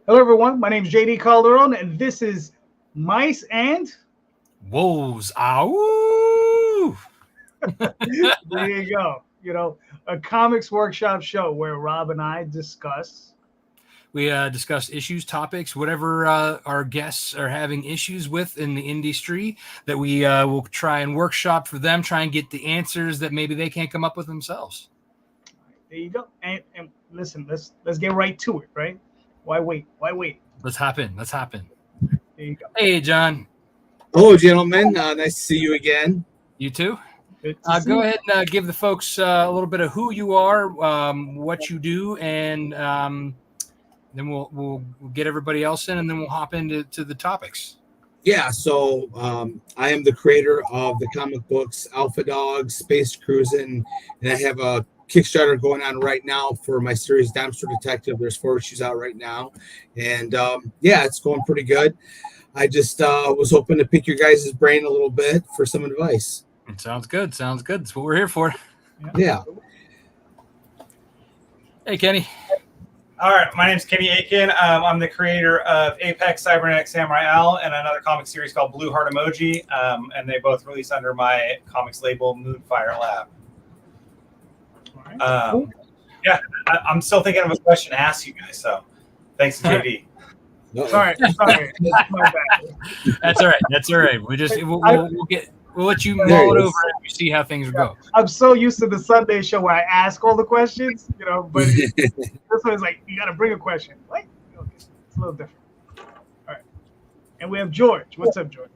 Hello, everyone. My name is JD Calderon, and this is Mice and. Woes. Ow! There you go. A comics workshop show where Rob and I discuss. We discuss issues, topics, whatever our guests are having issues with in the industry that we will try and workshop for them, try and get the answers that maybe they can't come up with themselves. There you go. And listen, let's get right to it, right? Why wait? Why wait? Let's hop in. There you go. Hey, John. Hello, gentlemen. Nice to see you again. You too? Good to see Go you. ahead and give the folks a little bit of who you are, what you do, and then we'll get everybody else in, and then we'll hop into the topics. Yeah, so I am the creator of the comic books Alpha Dog, Space Cruisin', and I have a Kickstarter going on right now for my series Dumpster Detective. There's 4 issues out right now, and yeah, it's going pretty good. I just was hoping to pick your guys' brain a little bit for some advice. Sounds good. That's what we're here for. Yeah. Hey, Kenny. All right, my name's Kenny Aitken. I'm the creator of Apex, Cybernetic Samurai Owl, and another comic series called Blue Heart Emoji, and they both release under my comics label Moonfire Lab. Yeah, I'm still thinking of a question to ask you guys, so thanks to JD. Sorry. That's my bad. That's all right. We'll let you mull it over and we see how things go. I'm so used to the Sunday show where I ask all the questions, but this one is like, you got to bring a question. What? Okay. It's a little different. All right. And we have George. What's up, George?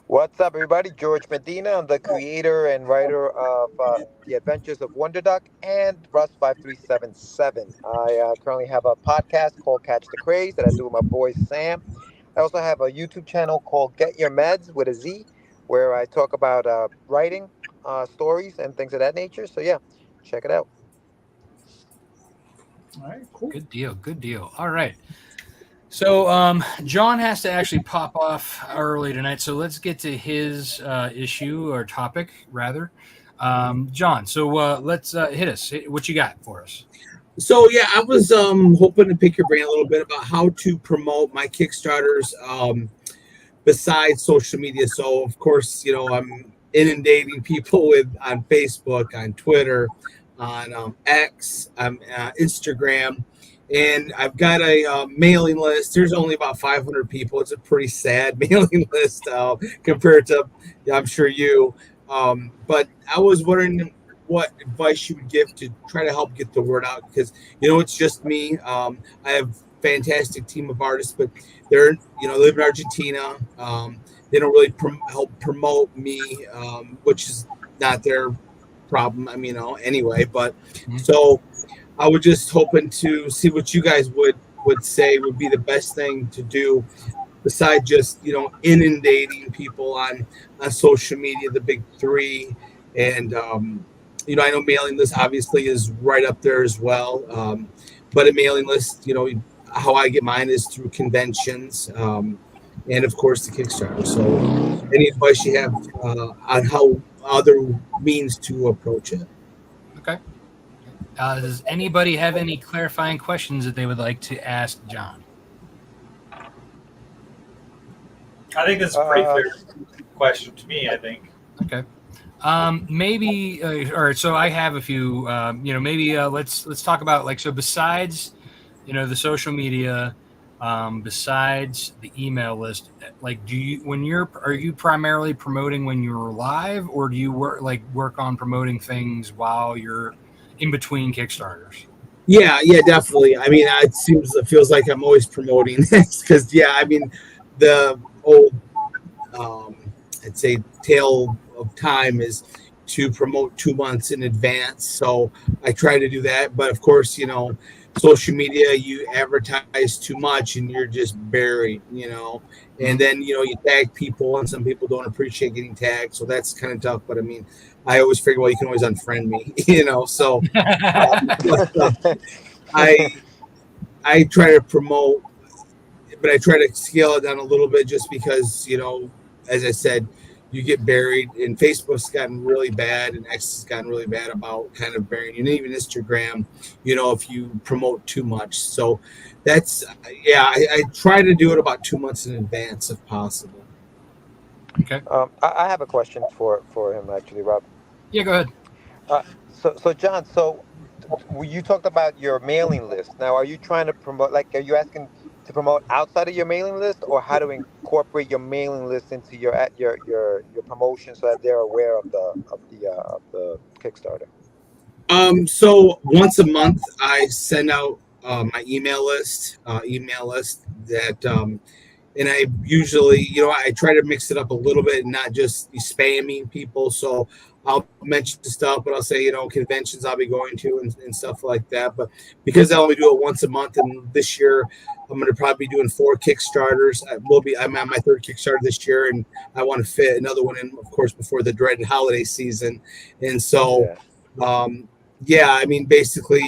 What's up, everybody? Jorge Medina. I'm the creator and writer of The Adventures of Wonder Duck and Rust 5377. I currently have a podcast called Catch the Craze that I do with my boy Sam. I also have a YouTube channel called Get Your Meds with a Z, where I talk about writing, stories, and things of that nature. So, yeah, check it out. All right, cool. Good deal. All right. So John has to actually pop off early tonight, so let's get to his issue or topic, rather. John, so let's hit us. What you got for us? So, yeah, I was hoping to pick your brain a little bit about how to promote my Kickstarters besides social media. So, of course, I'm inundating people on Facebook, on Twitter, on X, Instagram. And I've got a mailing list. There's only about 500 people. It's a pretty sad mailing list compared to, I'm sure you. But I was wondering what advice you would give to try to help get the word out, because, it's just me. I have a fantastic team of artists, but they're, live in Argentina. They don't really help promote me, which is not their problem. Anyway, but so I was just hoping to see what you guys would say would be the best thing to do, besides just inundating people on social media, the big three, and I know mailing list obviously is right up there as well, but a mailing list, how I get mine is through conventions, and of course the Kickstarter. So, any advice you have on how other means to approach it? Okay. Does anybody have any clarifying questions that they would like to ask John? I think this is a pretty clear question to me, I think. Okay. Maybe, all right, so I have a few, maybe let's talk about, so besides, the social media, besides the email list, are you primarily promoting when you're live, or do you work on promoting things while you're in between Kickstarters? Yeah, definitely. It feels like I'm always promoting this because, the old, I'd say, tale of time is to promote 2 months in advance. So I try to do that. But of course, social media, you advertise too much and you're just buried, and then, you tag people and some people don't appreciate getting tagged. So that's kind of tough. But I always figure, well, you can always unfriend me, so I try to promote, but I try to scale it down a little bit just because, as I said, you get buried. And Facebook's gotten really bad, and X has gotten really bad about kind of burying you. And even Instagram, if you promote too much. So that's I try to do it about 2 months in advance if possible. Okay. I have a question for him actually, Rob. Yeah, go ahead. So John, you talked about your mailing list. Now, are you trying to promote? Like, are you asking to promote outside of your mailing list, or how to incorporate your mailing list into your promotion so that they're aware of the Kickstarter? So once a month, I send out my email list that, and I usually, I try to mix it up a little bit and not just be spamming people. So I'll mention stuff, but I'll say, conventions I'll be going to and stuff like that. But because I only do it once a month, and this year I'm going to probably be doing 4 Kickstarters. I'm on my 3rd Kickstarter this year, and I want to fit another one in, of course, before the dreaded holiday season. And so, I mean, basically,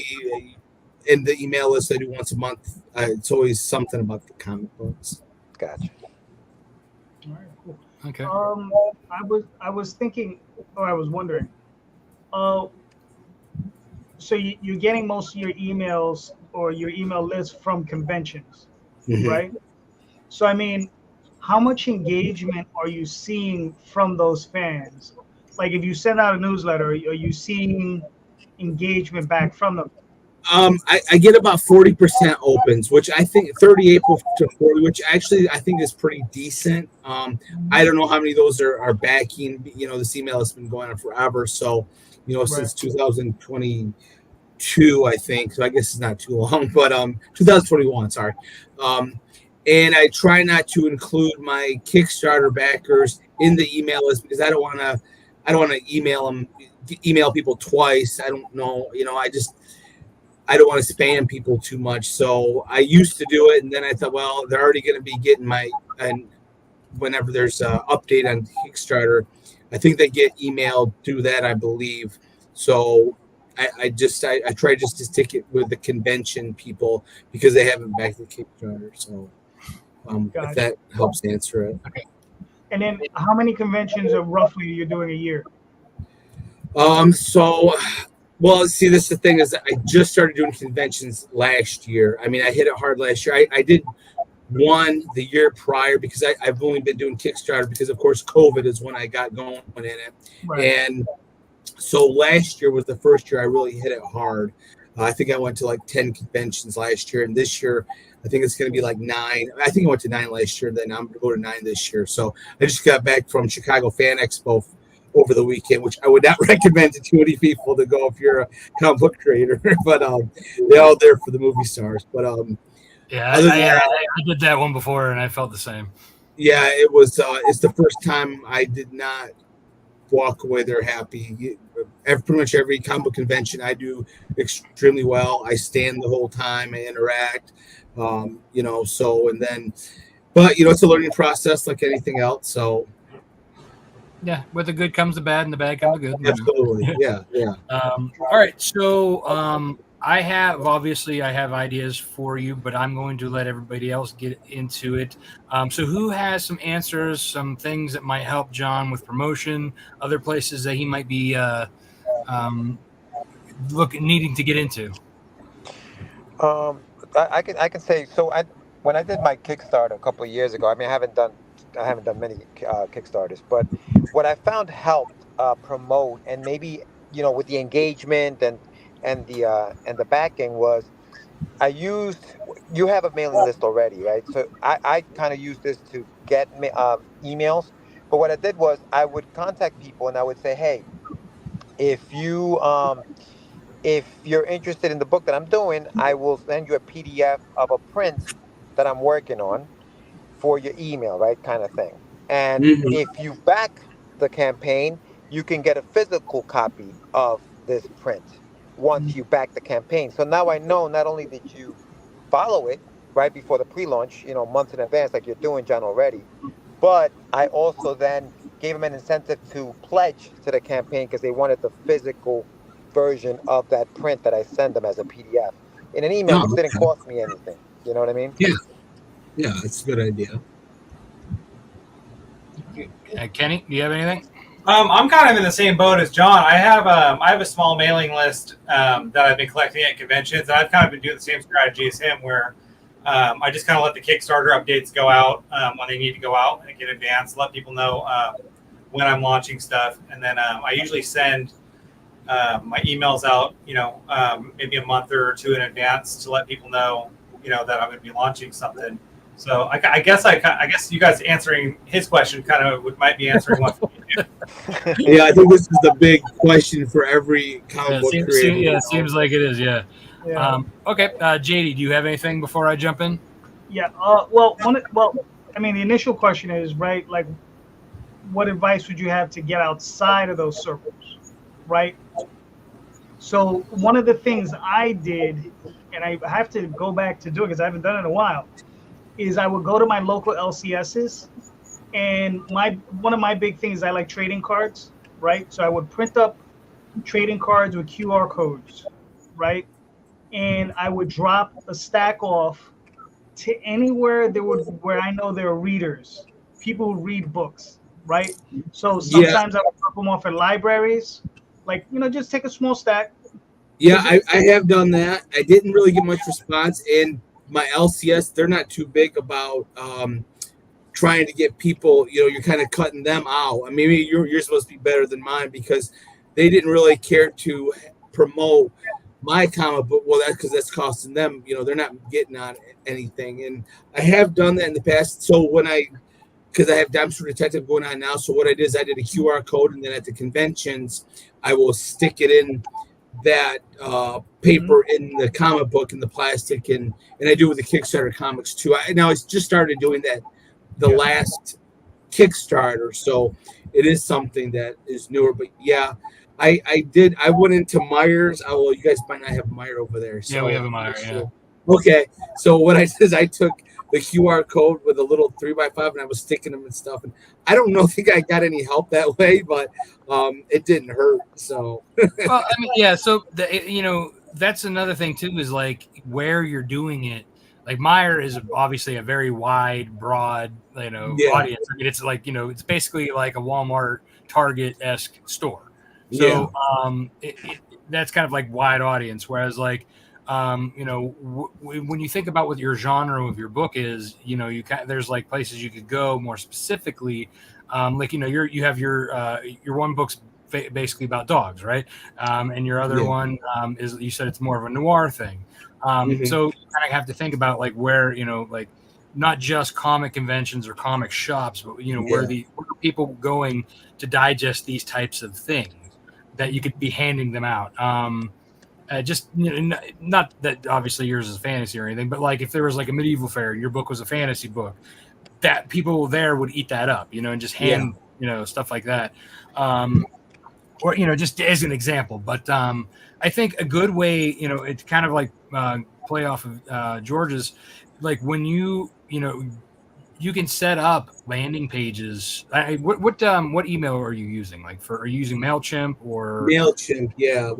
in the email list I do once a month, it's always something about the comic books. Gotcha. All right, cool. Okay. I was thinking, or I was wondering, so you're getting most of your emails or your email list from conventions, right? So I mean, how much engagement are you seeing from those fans? Like, if you send out a newsletter, are you seeing engagement back from them? I get about 40% opens, which I think 38 to 40, which actually I think is pretty decent. I don't know how many of those are backing. This email has been going on forever, so since 2022, I think. So I guess it's not too long, but 2021, sorry. And I try not to include my Kickstarter backers in the email list because I don't want to email people twice. I don't know, I don't want to spam people too much. So I used to do it, and then I thought, well, they're already going to be getting and whenever there's an update on Kickstarter, I think they get emailed through that, I believe. So I try just to stick it with the convention people because they haven't backed the Kickstarter. So if that helps answer it. Okay. And then how many conventions are roughly you're doing a year? Well, see, this is the thing is I just started doing conventions last year. I mean, I hit it hard last year. I did one the year prior because I've only been doing Kickstarter because, of course, COVID is when I got going in it. Right. And so last year was the first year I really hit it hard. I think I went to like 10 conventions last year. And this year, I think it's going to be like 9. I think I went to 9 last year. Then I'm going to go to 9 this year. So I just got back from Chicago Fan Expo over the weekend, which I would not recommend to too many people to go if you're a comic book creator. But they're all there for the movie stars. But I did that one before, and I felt the same. Yeah, it was. It's the first time I did not walk away there happy. Pretty much every comic book convention I do extremely well. I stand the whole time. I interact. So and then, but it's a learning process like anything else. So. Yeah, with the good comes the bad, and the bad comes the good. Absolutely, yeah. All right, so I have ideas for you, but I'm going to let everybody else get into it. So who has some answers, some things that might help John with promotion, other places that he might be needing to get into? I can say so. When I did my Kickstarter a couple of years ago, I mean, I haven't done many Kickstarters, but what I found helped promote and maybe with the engagement and the backing was you have a mailing list already, right? So I kind of used this to get emails, but what I did was I would contact people and I would say, hey, if you're interested in the book that I'm doing, I will send you a PDF of a print that I'm working on for your email, right? Kind of thing. And if you back the campaign, you can get a physical copy of this print once you back the campaign. So now I know not only did you follow it right before the pre-launch, months in advance, like you're doing, John, already, but I also then gave them an incentive to pledge to the campaign because they wanted the physical version of that print that I send them as a PDF in an email, which didn't cost me anything. You know what I mean? Yeah, it's a good idea. Kenny, do you have anything? I'm kind of in the same boat as John. I have a small mailing list that I've been collecting at conventions. And I've kind of been doing the same strategy as him, where I just kind of let the Kickstarter updates go out when they need to go out and get advanced. Let people know when I'm launching stuff, and then I usually send my emails out, maybe a month or two in advance to let people know, that I'm going to be launching something. So I guess you guys answering his question kind of might be answering one for you. Yeah, I think this is the big question for every comic book creator. Yeah, it seems like it is. Yeah. Yeah. Okay, JD, do you have anything before I jump in? Yeah. I mean, the initial question is, right, like, what advice would you have to get outside of those circles, right? So one of the things I did, and I have to go back to do it because I haven't done it in a while, is I would go to my local LCSs, and one of my big things, I like trading cards, right? So I would print up trading cards with QR codes, right? And I would drop a stack off to anywhere where I know there are readers, people who read books, right? So sometimes I would drop them off at libraries, like, just take a small stack. Yeah, I have done that. I didn't really get much response, and my LCS, they're not too big about trying to get people. You're kind of cutting them out. I mean, maybe you're supposed to be better than mine because they didn't really care to promote my comic book. Well, that's because that's costing them. They're not getting on anything, and I have done that in the past. So because I have Dumpster Detective going on now, so what I did is I did a QR code, and then at the conventions, I will stick it in that paper in the comic book in the plastic, and I do with the Kickstarter comics too. I just started doing that the last Kickstarter, so it is something that is newer. But yeah, I went into Myers. Well, you guys might not have Meyer over there. So, yeah, we have a Meyer. Yeah. Okay, so what I did is I took the QR code with a little 3x5, and I was sticking them and stuff. And I don't think I got any help that way, but it didn't hurt. So, well, I mean, yeah. So that's another thing too, is like where you're doing it. Like Meyer is obviously a very wide, broad, audience. I mean, it's like it's basically like a Walmart, Target-esque store. So that's kind of like wide audience. Whereas like when you think about what your genre of your book is, there's like places you could go more specifically. You have your one book's basically about dogs, right? And your other one is, you said it's more of a noir thing. So you kind of have to think about like where, like not just comic conventions or comic shops, but where are people going to digest these types of things that you could be handing them out. Just not that obviously yours is fantasy or anything, but like if there was like a medieval fair, your book was a fantasy book, that people there would eat that up, and just hand stuff like that, or just as an example. But I think a good way, it's kind of like play off of George's, like when you can set up landing pages. What email are you using? Are you using MailChimp or MailChimp? Yeah.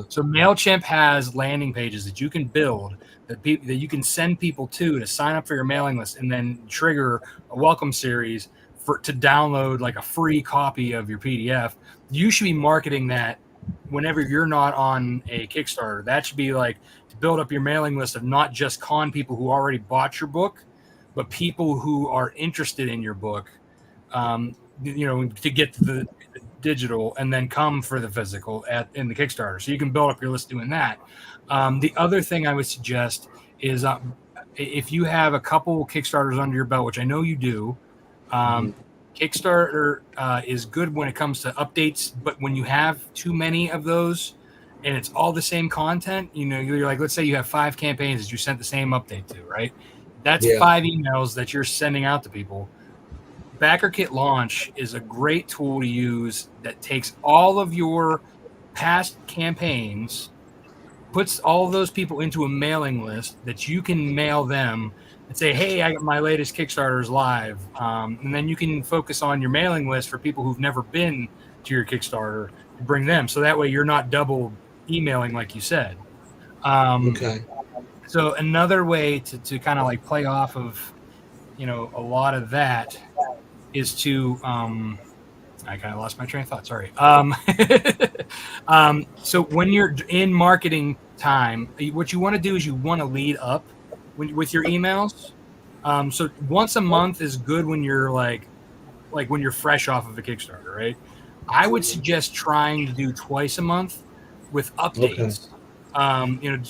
So MailChimp has landing pages that you can build that you can send people to sign up for your mailing list, and then trigger a welcome series to download like a free copy of your PDF. You should be marketing that whenever you're not on a Kickstarter. That should be like to build up your mailing list of not just con people who already bought your book, but people who are interested in your book, to get to the digital and then come for the physical in the Kickstarter. So you can build up your list doing that. The other thing I would suggest is if you have a couple Kickstarters under your belt, which I know you do, Kickstarter is good when it comes to updates, but when you have too many of those and it's all the same content, you're like, let's say you have 5 campaigns that you sent the same update to, right? That's 5 emails that you're sending out to people. BackerKit Launch is a great tool to use that takes all of your past campaigns, puts all of those people into a mailing list that you can mail them and say, hey, I got my latest Kickstarters live. And then you can focus on your mailing list for people who've never been to your Kickstarter and bring them. So that way you're not double emailing like you said. Okay. So another way to kind of like play off of, a lot of that is to I kind of lost my train of thought. Sorry. So when you're in marketing time, what you want to do is you want to lead up with your emails. So once a month is good when you're like when you're fresh off of a Kickstarter, right? I would suggest trying to do twice a month with updates.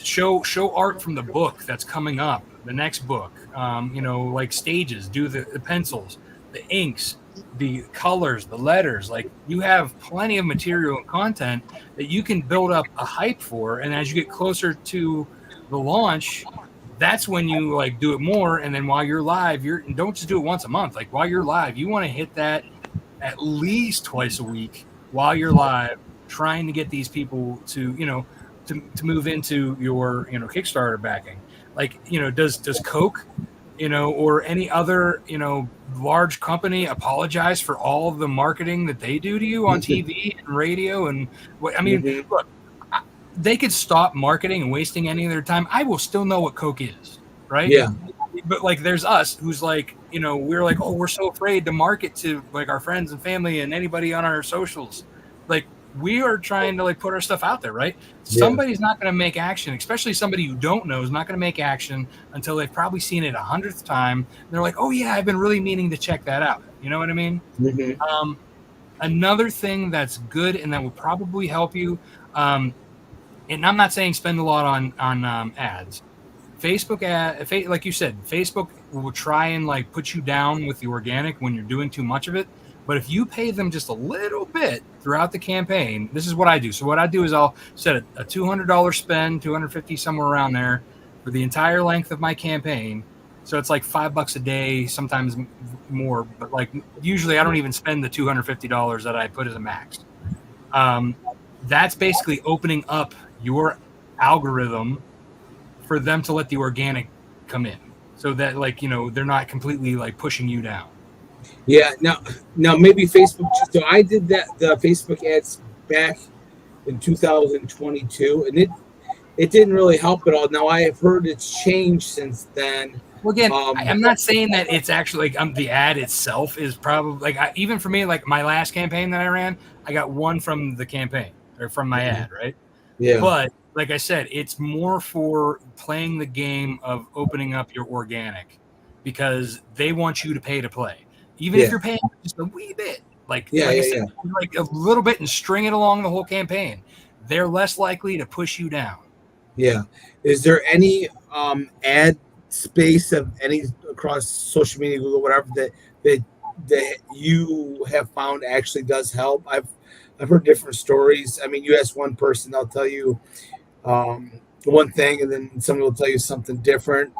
Show art from the book that's coming up, the next book. Like stages, do the pencils, the inks, the colors, the letters. Like you have plenty of material and content that you can build up a hype for, and as you get closer to the launch, that's when you like do it more. And then while you're live, don't just do it once a month. Like while you're live, you want to hit that at least twice a week while you're live, trying to get these people to move into your Kickstarter backing. Like does Coke or any other large company apologize for all of the marketing that they do to you on TV and radio and what? I mean, look, they could stop marketing and wasting any of their time. I will still know what Coke is, right? Yeah. But like, there's us who's like, we're like, oh, we're so afraid to market to like our friends and family and anybody on our socials. Like, we are trying to like put our stuff out there, right? Yeah. Somebody's not going to make action, especially somebody you don't know is not going to make action until they've probably seen it 100th time. And they're like, oh yeah, I've been really meaning to check that out. You know what I mean? Mm-hmm. Another thing that's good and that will probably help you. And I'm not saying spend a lot on ads. Facebook like you said, Facebook will try and like put you down with the organic when you're doing too much of it. But if you pay them just a little bit throughout the campaign, this is what I do. So what I do is I'll set a $200 spend, $250 somewhere around there for the entire length of my campaign. So it's like $5 a day, sometimes more. But like usually I don't even spend the $250 that I put as a max. That's basically opening up your algorithm for them to let the organic come in, so that like they're not completely like pushing you down. Yeah. Now maybe Facebook. So I did the Facebook ads back in 2022, and it didn't really help at all. Now I have heard it's changed since then. Well, again, I'm not saying that it's actually like the ad itself is probably like even for me, like my last campaign that I ran, I got one from the campaign or from my ad, right? Yeah. But like I said, it's more for playing the game of opening up your organic, because they want you to pay to play. Even if you're paying just a wee bit, like I said, like a little bit and string it along the whole campaign, they're less likely to push you down. Yeah. Is there any ad space of any across social media, Google, whatever, that you have found actually does help? I've heard different stories. I mean, you ask one person, they'll tell you one thing, and then somebody will tell you something different.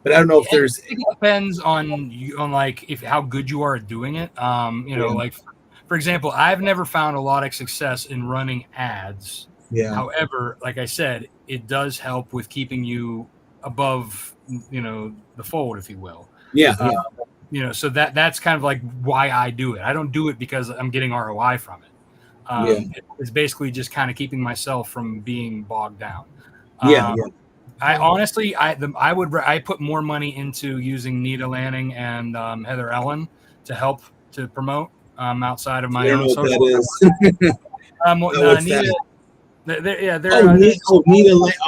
But I don't know if there's. It depends on like how good you are at doing it. Like for example, I've never found a lot of success in running ads. Yeah. However, like I said, it does help with keeping you above, the fold, if you will. Yeah. So that's kind of like why I do it. I don't do it because I'm getting ROI from it. It's basically just kind of keeping myself from being bogged down. I honestly, I put more money into using Nita Lanning and Heather Ellen to help to promote outside of my own social. Nita. Nita Lanning.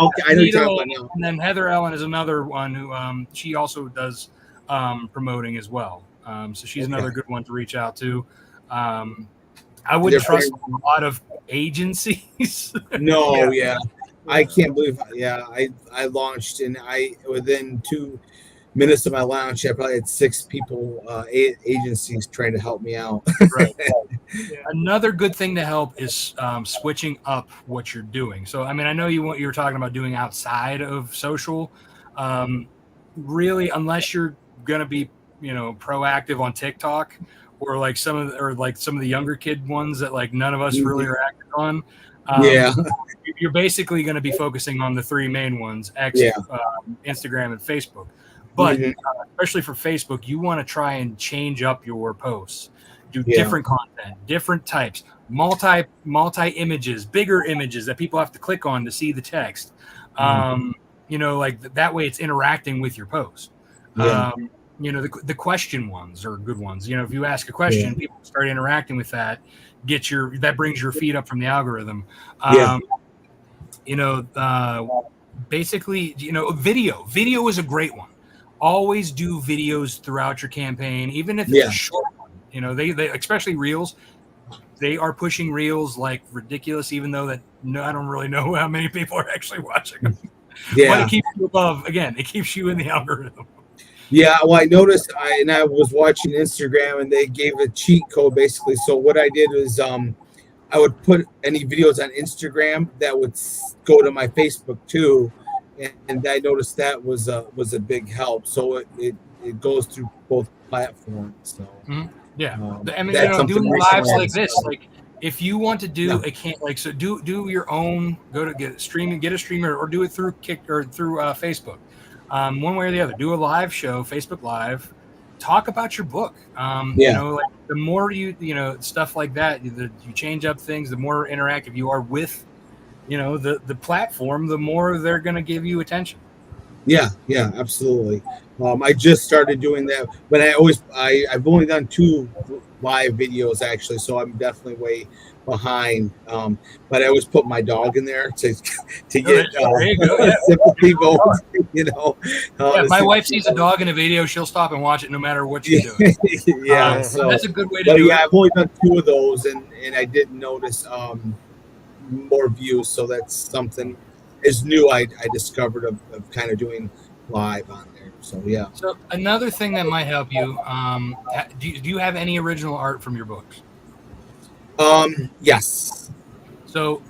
Okay, I know you're talking about now. And then Heather Ellen is another one who she also does promoting as well. So she's another good one to reach out to. I wouldn't trust a lot of agencies. No, I can't believe. I launched, and within 2 minutes of my launch, I probably had 6 people, agencies trying to help me out. Right. Another good thing to help is switching up what you're doing. So, I mean, I know you were talking about doing outside of social. Really, unless you're gonna be, proactive on TikTok or like some of the younger kid ones that like none of us really are active on. You're basically going to be focusing on the 3 main ones: Instagram and Facebook. But especially for Facebook, you want to try and change up your posts, do different content, different types, multi images, bigger images that people have to click on to see the text. Like that way, it's interacting with your post. the question ones are good ones. If you ask a question, people start interacting with that. That brings your feed up from the algorithm. Basically, video is a great one. Always do videos throughout your campaign, even if it's a short one. They especially reels. They are pushing reels like ridiculous, even though I don't really know how many people are actually watching them. But it keeps you above. Again, it keeps you in the algorithm. Yeah, well, I noticed, I was watching Instagram, and they gave a cheat code basically. So what I did was, I would put any videos on Instagram that would go to my Facebook too, and I noticed that was a big help. So it goes through both platforms. So yeah, doing lives like this, like if you want to do do your own, get a streamer, or do it through Facebook. One way or the other, do a live show, Facebook Live, talk about your book. The more stuff like that, you change up things, the more interactive you are with, the platform, the more they're going to give you attention. Yeah, absolutely. I just started doing that, but I've only done 2 live videos actually, so I'm definitely way behind. But I always put my dog in there to get sympathy votes. If my wife sees a dog in a video, she'll stop and watch it no matter what she's doing. So that's a good way to do it. I've only done 2 of those, and I didn't notice more views, so that's something is new I discovered of kind of doing live on there. So yeah. So another thing that might help you, do you have any original art from your books? Yes. So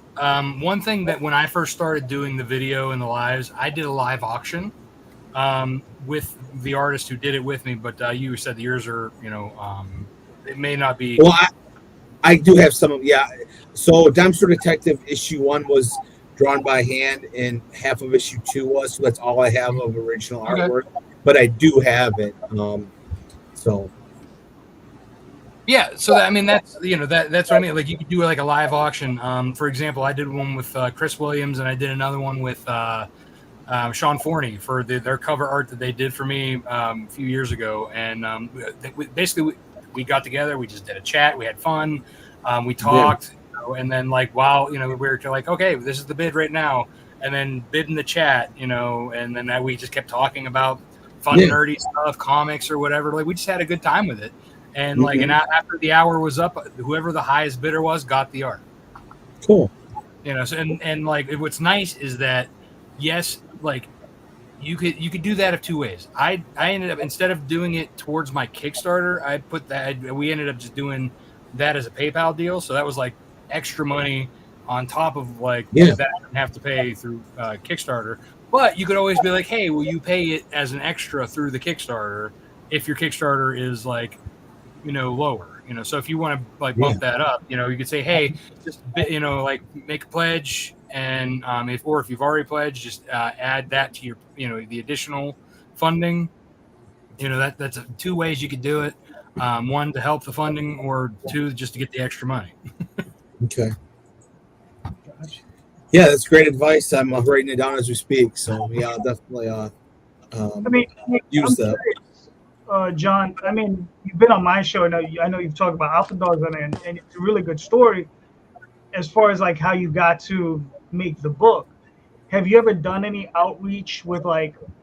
one thing that when I first started doing the video and the lives, I did a live auction with the artist who did it with me, but you said yours are, it may not be. Well, I do have some. Yeah. So Dumpster Detective issue 1 was drawn by hand, and half of issue 2 was. So that's all I have of original artwork. But I do have it. So. Yeah, so that's that's what I mean. Like you could do like a live auction. For example, I did one with Chris Williams, and I did another one with Sean Forney for their cover art that they did for me a few years ago. And we got together, we just did a chat, we had fun, we talked, and then while we were like, okay, this is the bid right now, and then bid in the chat, and then we just kept talking about fun nerdy stuff, comics or whatever. Like we just had a good time with it. And and after the hour was up, whoever the highest bidder was got the art. Cool. So what's nice is that yes, you could do that of 2 ways. I ended up, instead of doing it towards my Kickstarter, we ended up just doing that as a PayPal deal. So that was extra money on top of that I didn't have to pay through Kickstarter. But you could always be like, hey, will you pay it as an extra through the Kickstarter if your Kickstarter is lower, so if you want to bump that up, you could say, hey, just make a pledge, and if you've already pledged, just add that to your the additional funding. That's 2 ways you could do it. 1 to help the funding, or 2 just to get the extra money. Okay. Yeah, that's great advice. I'm writing it down as we speak. So yeah, I'll definitely use that. John, you've been on my show, and I know you've talked about Alpha Dogs on it, and it's a really good story as far as how you got to make the book. Have you ever done any outreach with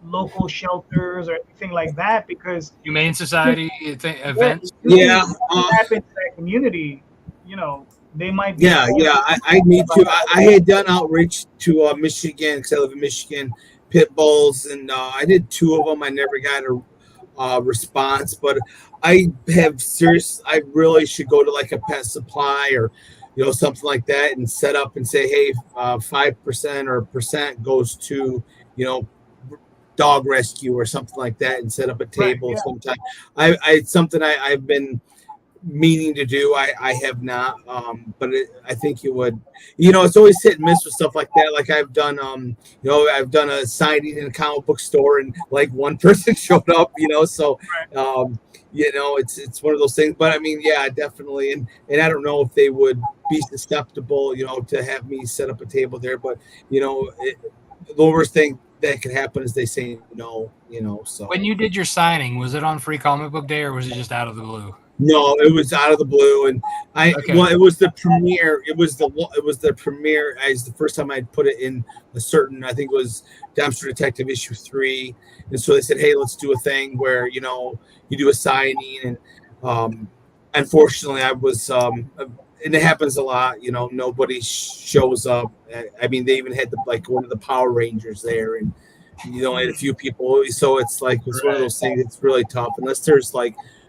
local shelters or anything like that? Because Humane Society events. Yeah, happen to that community. They might be. Yeah. I need to. I had done outreach to Michigan, because I live in Michigan. Pit bulls, and I did 2 of them. I never got a response, but I really should go to a pet supply or something like that, and set up and say, hey, 5% or percent goes to dog rescue or something like that, and set up a table. Sometime it's something I've been meaning to do. I have not, but I think it would. It's always hit and miss with stuff like that. I've done I've done a signing in a comic book store, and 1 person showed up, so it's one of those things. But definitely, and I don't know if they would be susceptible, to have me set up a table there. But the worst thing that could happen is they say no, so. When you did your signing, was it on Free Comic Book Day or was it just out of the blue? No, it was out of the blue, and Okay. well, it was the premiere. It was the premiere. As the first time I'd put it in a certain, I think it was Dumpster Detective issue 3, and so they said, "Hey, let's do a thing where you do a signing." And unfortunately, I was, and it happens a lot. Nobody shows up. I mean, they even had one of the Power Rangers there, and had a few people. So it's one of those things. It's really tough unless there's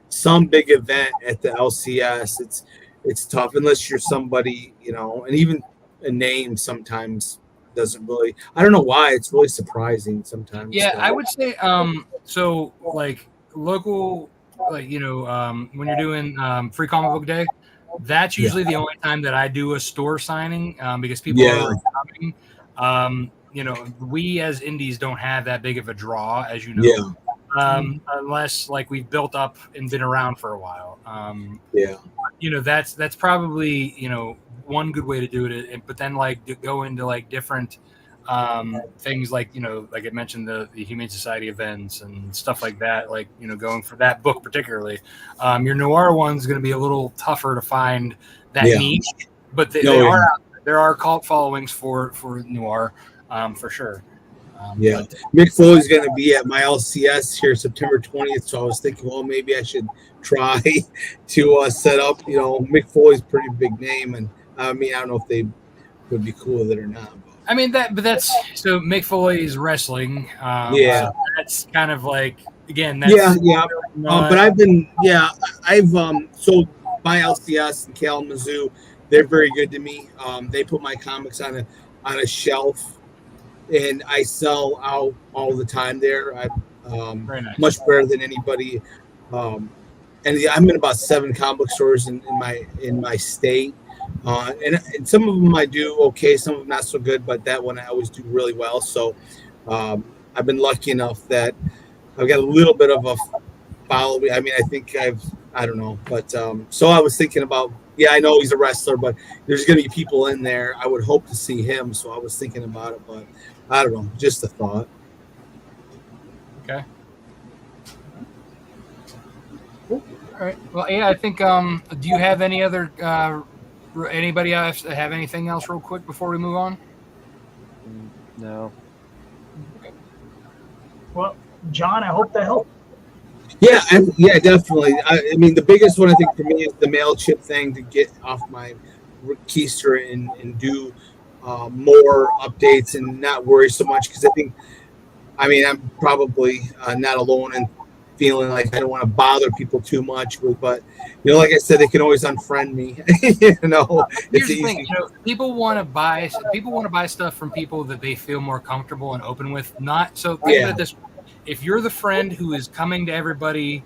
some big event at the LCS. It's tough unless you're somebody, and even a name sometimes doesn't really. I don't know why. It's really surprising sometimes. Yeah, I would say so local, when you're doing Free Comic Book Day, that's usually the only time that I do a store signing because people are coming. We as indies don't have that big of a draw, as you know. Yeah. Unless we've built up and been around for a while. That's probably one good way to do it. But then to go into different things like I mentioned the Humane Society events and stuff like that. Going for that book particularly, your noir one's going to be a little tougher to find that niche, but there are cult followings for noir for sure. Mick Foley's going to be at my LCS here September 20th, so I was thinking, well, maybe I should try to set up. Mick Foley's a pretty big name, and I mean, I don't know if they would be cool with it or not. I mean that's so Mick Foley's wrestling. So that's kind of again. That's but I've so my LCS and Kalamazoo, they're very good to me. They put my comics on a shelf. And I sell out all the time there. I'm much better than anybody. And I'm in about 7 comic stores in my state. And some of them I do okay, some of them not so good, but that one I always do really well. So I've been lucky enough that I've got a little bit of a following. I mean, I don't know. But so I was thinking about, I know he's a wrestler, but there's going to be people in there. I would hope to see him. So I was thinking about it, but I don't know, just a thought. Okay. All right. Well, I think. Do you have any other? Anybody else have anything else, real quick, before we move on? No. Okay. Well, John, I hope that helped. Yeah, definitely. I mean, the biggest one I think for me is the MailChimp thing to get off my keister and do more updates and not worry so much because I'm probably not alone in feeling like I don't want to bother people too much but like I said, they can always unfriend me. Here's it's the easy. thing, people want to buy stuff from people that they feel more comfortable and open with. Not so think about this. If you're the friend who is coming to everybody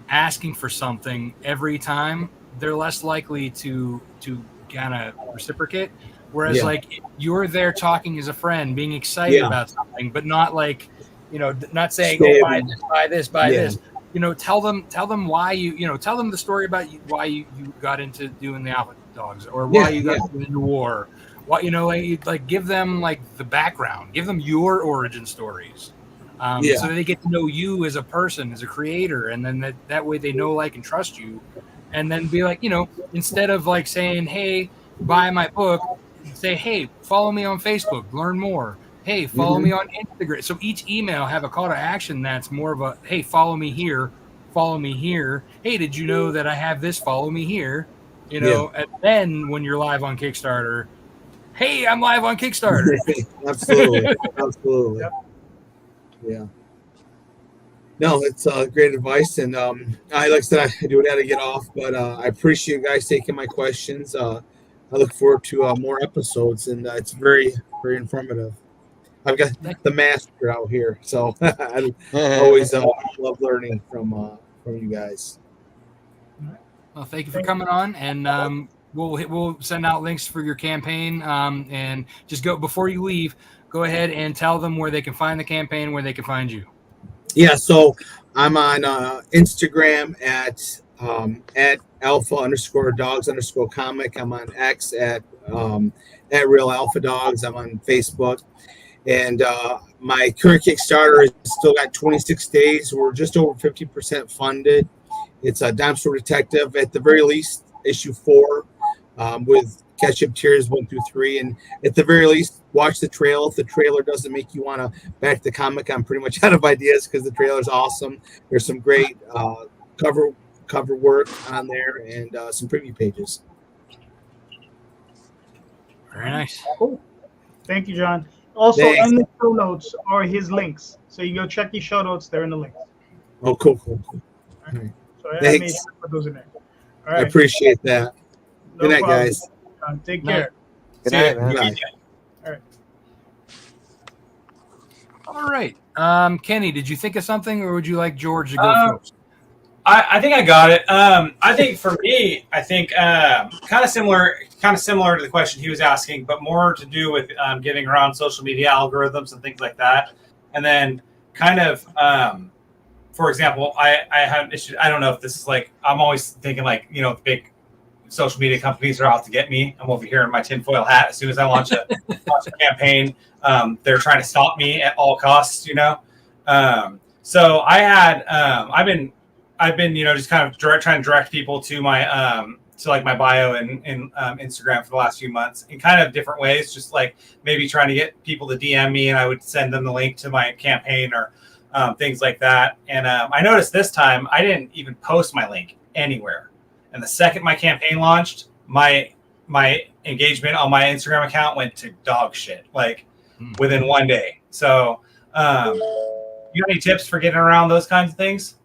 asking for something every time, they're less likely to kind of reciprocate. Whereas you're there talking as a friend, being excited about something, but not not saying, oh, buy this. Tell them why tell them the story about why you got into doing the Alpha Dogs or why you got into war. What give them the background, give them your origin stories. So they get to know you as a person, as a creator, and then that way they know, like, and trust you. And then be instead of saying, hey, buy my book, say, hey, follow me on Facebook, learn more. Hey, follow me on Instagram. So each email have a call to action that's more of a, hey, follow me here. Hey, did you know that I have this? Follow me here. And then when you're live on Kickstarter, hey, I'm live on Kickstarter. Absolutely. Yeah. No, it's great advice, and like I said, I do have to get off, but I appreciate you guys taking my questions. I look forward to more episodes, and it's very, very informative. I've got the master out here, so I always love learning from you guys. Well, thank you for coming on, and we'll send out links for your campaign, and just go before you leave. Go ahead and tell them where they can find the campaign, where they can find you. Yeah, so I'm on Instagram at alpha_dogs_comic. I'm on X at Real Alpha Dogs. I'm on Facebook, And my current Kickstarter has still got 26 days. We're just over 50% funded. It's a Dime Store Detective, at the very least, issue 4, with catch-up tiers 1 through 3. And at the very least, watch the trailer. If the trailer doesn't make you want to back the comic, I'm pretty much out of ideas because the trailer's awesome. There's some great cover work on there and some preview pages. Very nice. Cool. Thank you, John. Also, Thanks. in the show notes are his links. So you go check your show notes. They're in the links. Oh, cool. So I made Thanks. sure to put those in there. All I right. appreciate that. No Good night, problem. guys. John, take Night. care. Good See ya. night, man. Bye. All right. Kenny, did you think of something, or would you like George to go first? I think I got it. I think for me, I think kind of similar to the question he was asking, but more to do with getting around social media algorithms and things like that. And then kind of, for example, I have an issue. I don't know if this is like, I'm always thinking like, the big social media companies are out to get me. I'm over here in my tinfoil hat. As soon as I launch a campaign, they're trying to stop me at all costs, So I had, I've been, just kind of trying to direct people to my, to like my bio and Instagram for the last few months in kind of different ways, just like maybe trying to get people to DM me and I would send them the link to my campaign or things like that. And I noticed this time I didn't even post my link anywhere. And the second my campaign launched, my engagement on my Instagram account went to dog shit, like within one day. So you got any tips for getting around those kinds of things?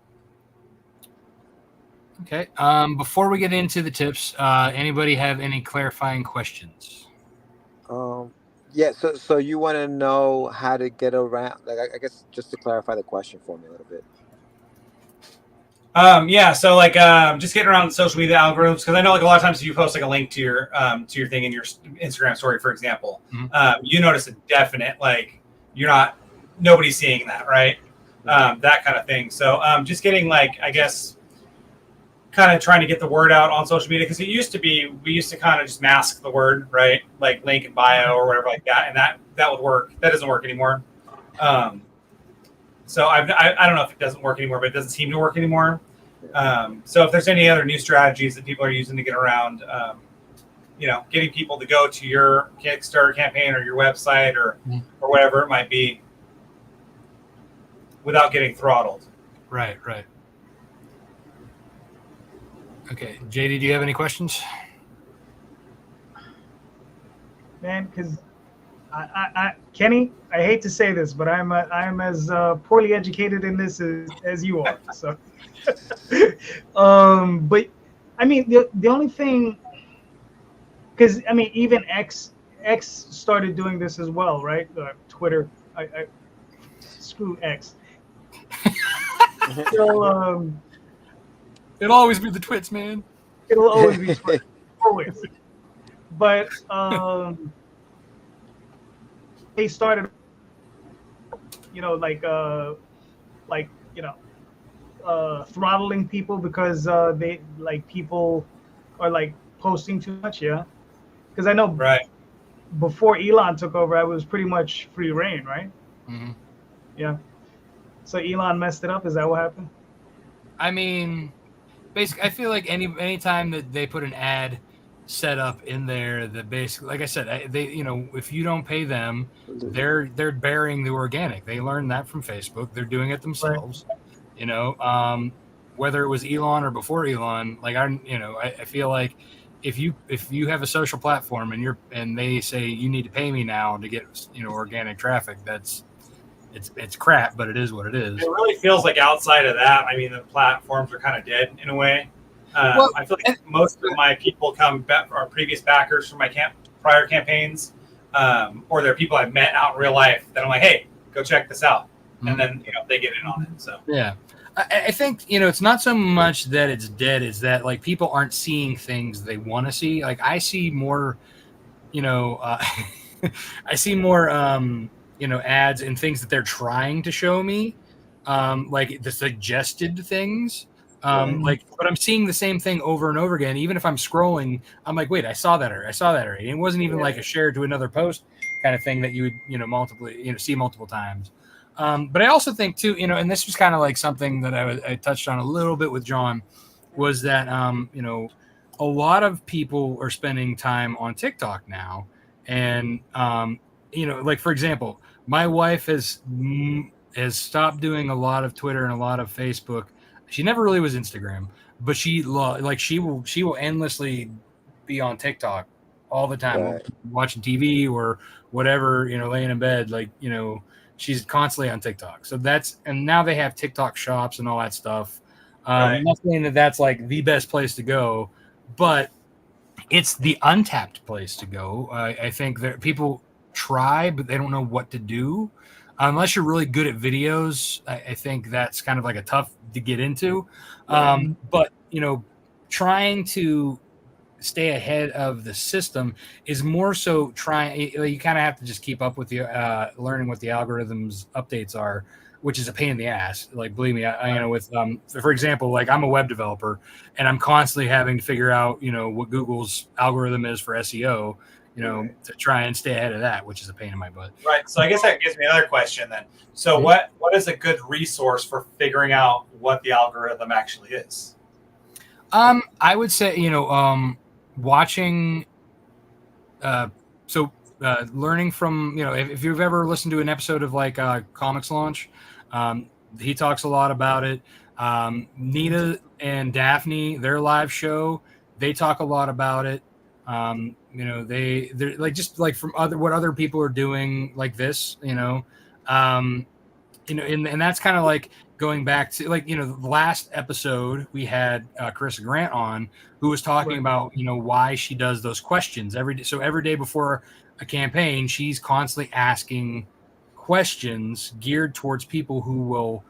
Okay. Before we get into the tips, anybody have any clarifying questions? Yeah. So you want to know how to get around? Like, I guess just to clarify the question for me a little bit. Yeah. So like, just getting around the social media algorithms, because I know like a lot of times if you post like a link to your thing in your Instagram story, for example, you notice a definite like nobody's seeing that, right? That kind of thing. So just getting like, I guess, kind of trying to get the word out on social media, because we used to kind of just mask the word, right? Like link in bio or whatever like that, and that would work. That doesn't work anymore. So I don't know if it doesn't work anymore, but it doesn't seem to work anymore. So if there's any other new strategies that people are using to get around, getting people to go to your Kickstarter campaign or your website or whatever it might be without getting throttled. Right. Okay, JD, do you have any questions? Man, because Kenny, I hate to say this, but I'm as poorly educated in this as you are. So, but I mean, the only thing, because I mean, even X started doing this as well, right? Twitter, I screw X. So, It'll always be the twits, man. it'll always be Twitter, always. But they started, throttling people because they people are like posting too much, yeah. Because I know before Elon took over, I was pretty much free reign, right? Mm-hmm. Yeah. So Elon messed it up. Is that what happened? I mean, basically, I feel like any time that they put an ad set up in there, that basically, like I said, if you don't pay them, they're bearing the organic. They learned that from Facebook. They're doing it themselves. Right. Whether it was Elon or before Elon, like I feel like if you have a social platform and they say you need to pay me now to get organic traffic, it's crap, but it is what it is. It really feels like outside of that, I mean, the platforms are kind of dead in a way. I feel like most of my people are previous backers from my prior campaigns, or they're people I've met out in real life that I'm like, hey, go check this out. Mm-hmm. And then, they get in on it. So, yeah. I think, it's not so much that it's dead, it's that like people aren't seeing things they want to see. Like I see more, I see more, ads and things that they're trying to show me, like the suggested things. But I'm seeing the same thing over and over again. Even if I'm scrolling, I'm like, wait, I saw that already. It wasn't even like a share to another post. kind of thing that you would see multiple times. But I also think too, and this was kind of like something that I touched on a little bit with John, was that a lot of people are spending time on TikTok now, and like for example, my wife has stopped doing a lot of Twitter and a lot of Facebook. She never really was Instagram, but she will endlessly be on TikTok all the time, Right. watching TV or whatever, laying in bed, she's constantly on TikTok. So and now they have TikTok shops and all that stuff. I'm not saying that that's like the best place to go, but it's the untapped place to go. I think that people try, but they don't know what to do. Unless you're really good at videos, I think that's kind of like a tough to get into. But trying to stay ahead of the system is more so trying. You kind of have to just keep up with the learning what the algorithms updates are, which is a pain in the ass. Like, believe me, for example, like I'm a web developer and I'm constantly having to figure out, what Google's algorithm is for SEO, to try and stay ahead of that, which is a pain in my butt. Right. So I guess that gives me another question then. So what is a good resource for figuring out what the algorithm actually is? I would say, watching, learning from, if you've ever listened to an episode of like Comics Launch, he talks a lot about it. Nita and Daphne, their live show, they talk a lot about it. They're like, just like from what other people are doing like this, and that's kind of like going back to like, the last episode we had Carissa Grant on, who was talking about, why she does those questions every day. So every day before a campaign, she's constantly asking questions geared towards people who will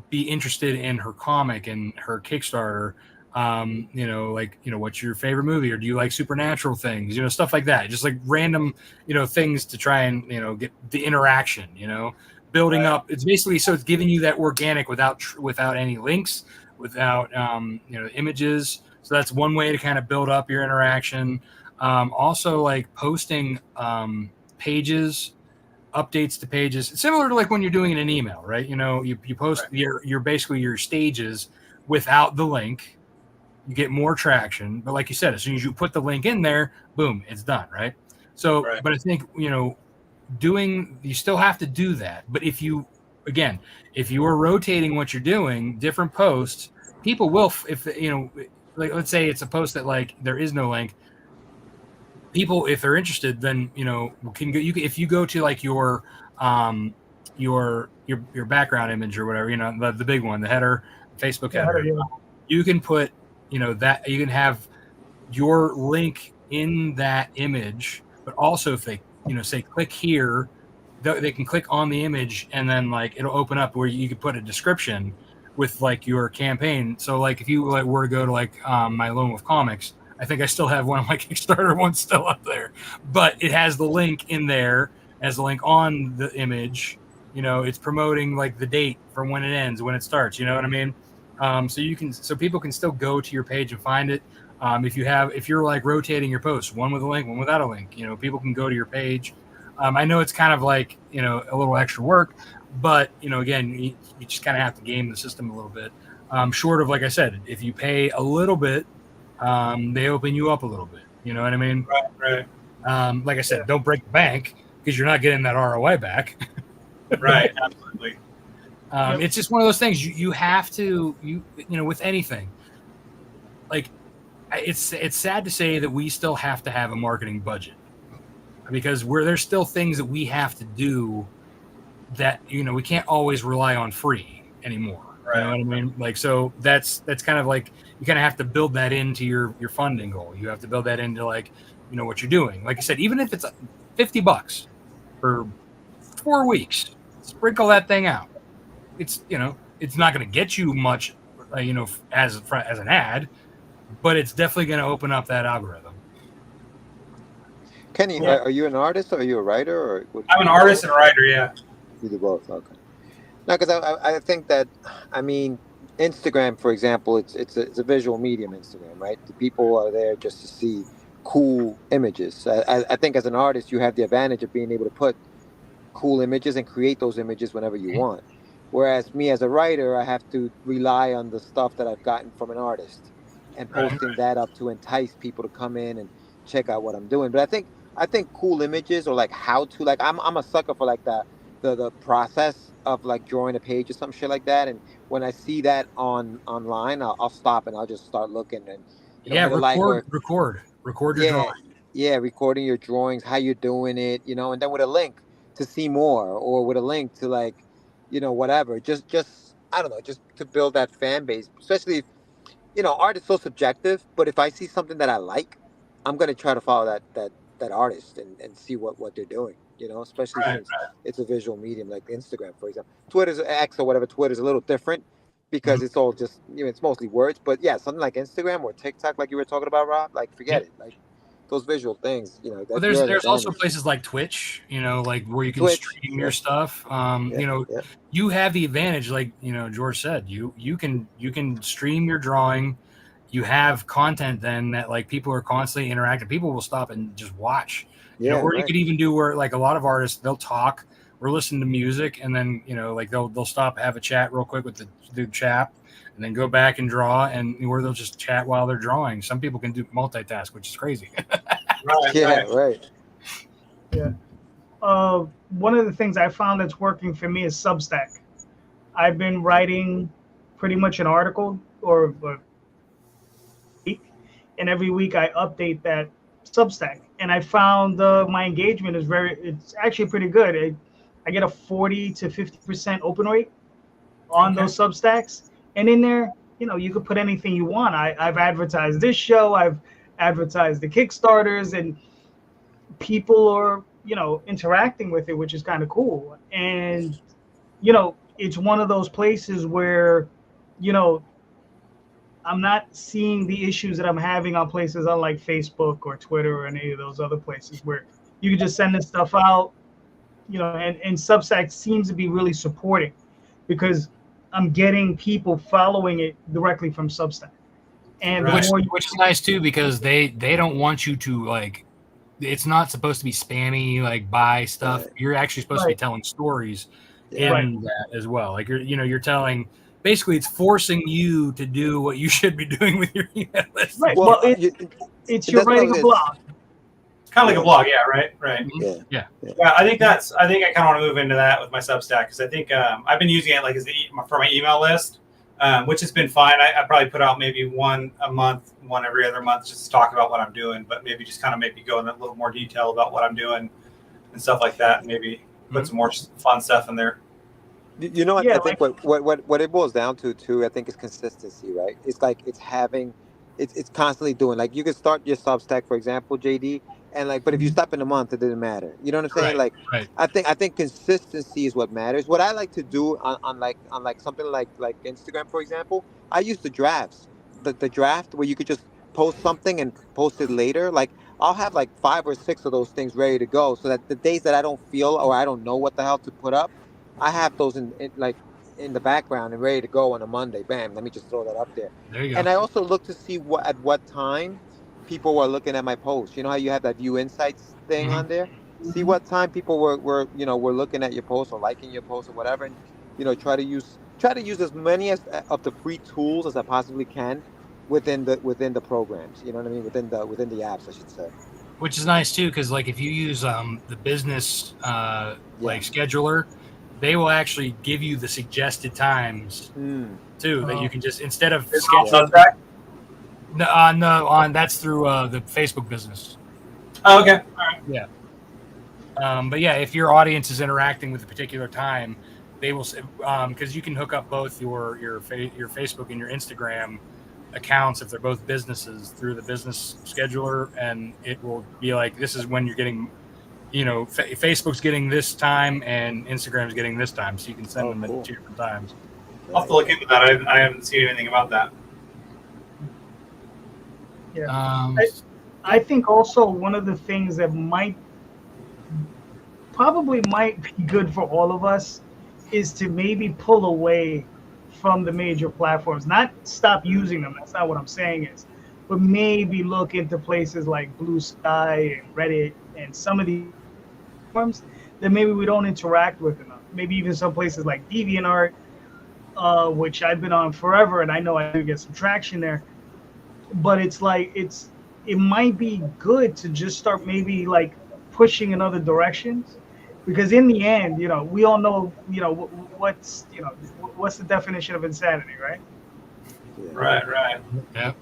be interested in her comic and her Kickstarter. What's your favorite movie, or do you like supernatural things, stuff like that, just like random, things to try and, get the interaction, building up. It's basically, so it's giving you that organic without any links, without, images. So that's one way to kind of build up your interaction. Also like posting, pages, updates to pages, similar to like when you're doing an email, right? You post your basically your stages without the link. You get more traction, but like you said, as soon as you put the link in there, boom, it's done, right? So, but I think, you still have to do that. But if you are rotating what you're doing, different posts, people will, like, let's say it's a post that like there is no link. People, if they're interested, then, can go, if you go to like your background image or whatever, the big one, the header, Facebook header, you can put, that you can have your link in that image, but also if they, say click here, they can click on the image and then like it'll open up where you can put a description with like your campaign. So like if you like were to go to like my Lone Wolf Comics, I think I still have one of my Kickstarter ones still up there, but it has the link in there, as the link on the image. It's promoting like the date from when it ends, when it starts. You know what I mean? So people can still go to your page and find it. If you're like rotating your posts, one with a link, one without a link, people can go to your page. I know it's kind of like, a little extra work, but, again, you just kind of have to game the system a little bit. Short of, like I said, if you pay a little bit, they open you up a little bit. You know what I mean? Right. Like I said, don't break the bank because you're not getting that ROI back. Right. Absolutely. It's just one of those things you have to, with anything, like it's sad to say that we still have to have a marketing budget, because there's still things that we have to do that, we can't always rely on free anymore. Right. You know what I mean? Like, so that's kind of like, you kind of have to build that into your funding goal. You have to build that into like, what you're doing. Like I said, even if it's $50 for 4 weeks, sprinkle that thing out. It's, it's not going to get you much, as an ad, but it's definitely going to open up that algorithm. Kenny, are you an artist or are you a writer? Or I'm an artist and a writer, yeah. You do both, okay. No, because I think that, Instagram, for example, it's a visual medium, Instagram, right? The people are there just to see cool images. I think as an artist, you have the advantage of being able to put cool images and create those images whenever you want. Whereas me as a writer, I have to rely on the stuff that I've gotten from an artist and Right. posting that up to entice people to come in and check out what I'm doing. But I think cool images or like how to, like I'm a sucker for like the process of like drawing a page or some shit like that. And when I see that online, I'll stop and I'll just start looking and Yeah, hit a like or record your yeah, drawing. yeah, recording your drawings, how you're doing it, and then with a link to see more, or with a link to like, whatever. Just I don't know, just to build that fan base. Especially if, art is so subjective. But if I see something that I like, I'm gonna try to follow that artist and see what they're doing. Especially Right. since it's a visual medium like Instagram, for example. Twitter's X or whatever. Twitter's a little different because Mhm. it's all just it's mostly words. But yeah, something like Instagram or TikTok, like you were talking about, Rob. Like forget Yep. it. Like those visual things, Well, that there's you're at an there's also advantage. places like Twitch, like where you can Twitch, stream your yep, stuff. yep, yep, You have the advantage, like George said, you can stream your drawing. You have content then that like people are constantly interacting. People will stop and just watch, yeah, or you right, could even do where like a lot of artists they'll talk or listen to music and then like they'll stop, have a chat real quick with the dude chap, and then go back and draw, and where they'll just chat while they're drawing. Some people can do multitask, which is crazy. Right. yeah, Right. right. Yeah. One of the things I found that's working for me is Substack. I've been writing pretty much an article or week, and every week I update that Substack. And I found my engagement it's actually pretty good. I get a 40 to 50% open rate on Okay. those Substacks, and in there, you could put anything you want. I've advertised this show, I've advertised the Kickstarters, and people are interacting with it, which is kind of cool. And it's one of those places where you know I'm not seeing the issues that I'm having on places unlike Facebook or Twitter or any of those other places where you can just send this stuff out, and Substack seems to be really supporting because I'm getting people following it directly from Substack. And the Right. which more which is nice too, because they don't want you to like, it's not supposed to be spammy like buy stuff. Right, You're actually supposed to be right, telling stories yeah, right, in that as well. Like you're telling, basically it's forcing you to do what you should be doing with your email list. right. well, Well, it's you're that's what I writing was a gonna blog. Kind of like yeah, a blog. Yeah. Right. Right. Mhm. yeah, Yeah. yeah, Yeah. I think I kind of want to move into that with my Substack because I think I've been using it like for my email list, which has been fine. I probably put out maybe one a month, one every other month, just to talk about what I'm doing, but maybe just kind of maybe go in a little more detail about what I'm doing and stuff like that, and maybe put some more fun stuff in there. What Yeah, I think like what it boils down to too, I think, is consistency, right? It's like it's constantly doing, like, you could start your Substack, for example, JD, and like, but if you stop in a month, it didn't matter. You know what I'm saying? Right. Like, Right. I think consistency is what matters. What I like to do on something like Instagram, for example, I use the drafts, the draft where you could just post something and post it later. Like, I'll have like 5 or 6 of those things ready to go, so that the days that I don't feel or I don't know what the hell to put up, I have those in the background and ready to go on a Monday. Bam, let me just throw that up there. There you go. And I also look to see at what time people were looking at my post. You know how you have that view insights thing Mhm. on there? See what time people were looking at your post or liking your post or whatever, and try to use as many of the free tools as I possibly can within the programs. You know what I mean? Within the apps, I should say. Which is nice too, because like if you use the business Yeah. scheduler, they will actually give you the suggested times Mm. too, that you can just, instead of It's all scheduling. Substack. No, that's through the Facebook business. Oh, okay. Yeah. But yeah, if your audience is interacting with a particular time, they will, because you can hook up both your Facebook and your Instagram accounts if they're both businesses through the business scheduler, and it will be like, this is when you're getting, Facebook's getting this time and Instagram's getting this time, so you can send them Cool. at 2 different times. I'll have to look into that. I haven't seen anything about that. yeah. I think also one of the things that probably might be good for all of us is to maybe pull away from the major platforms, not stop using them. That's not what I'm saying is, but maybe look into places like Blue Sky and Reddit and some of these forums that maybe we don't interact with enough. Maybe even some places like DeviantArt, which I've been on forever, and I know I do get some traction there. But it's like it might be good to just start maybe like pushing in other directions, because in the end, we all know, what's the definition of insanity, right? Right. Yeah.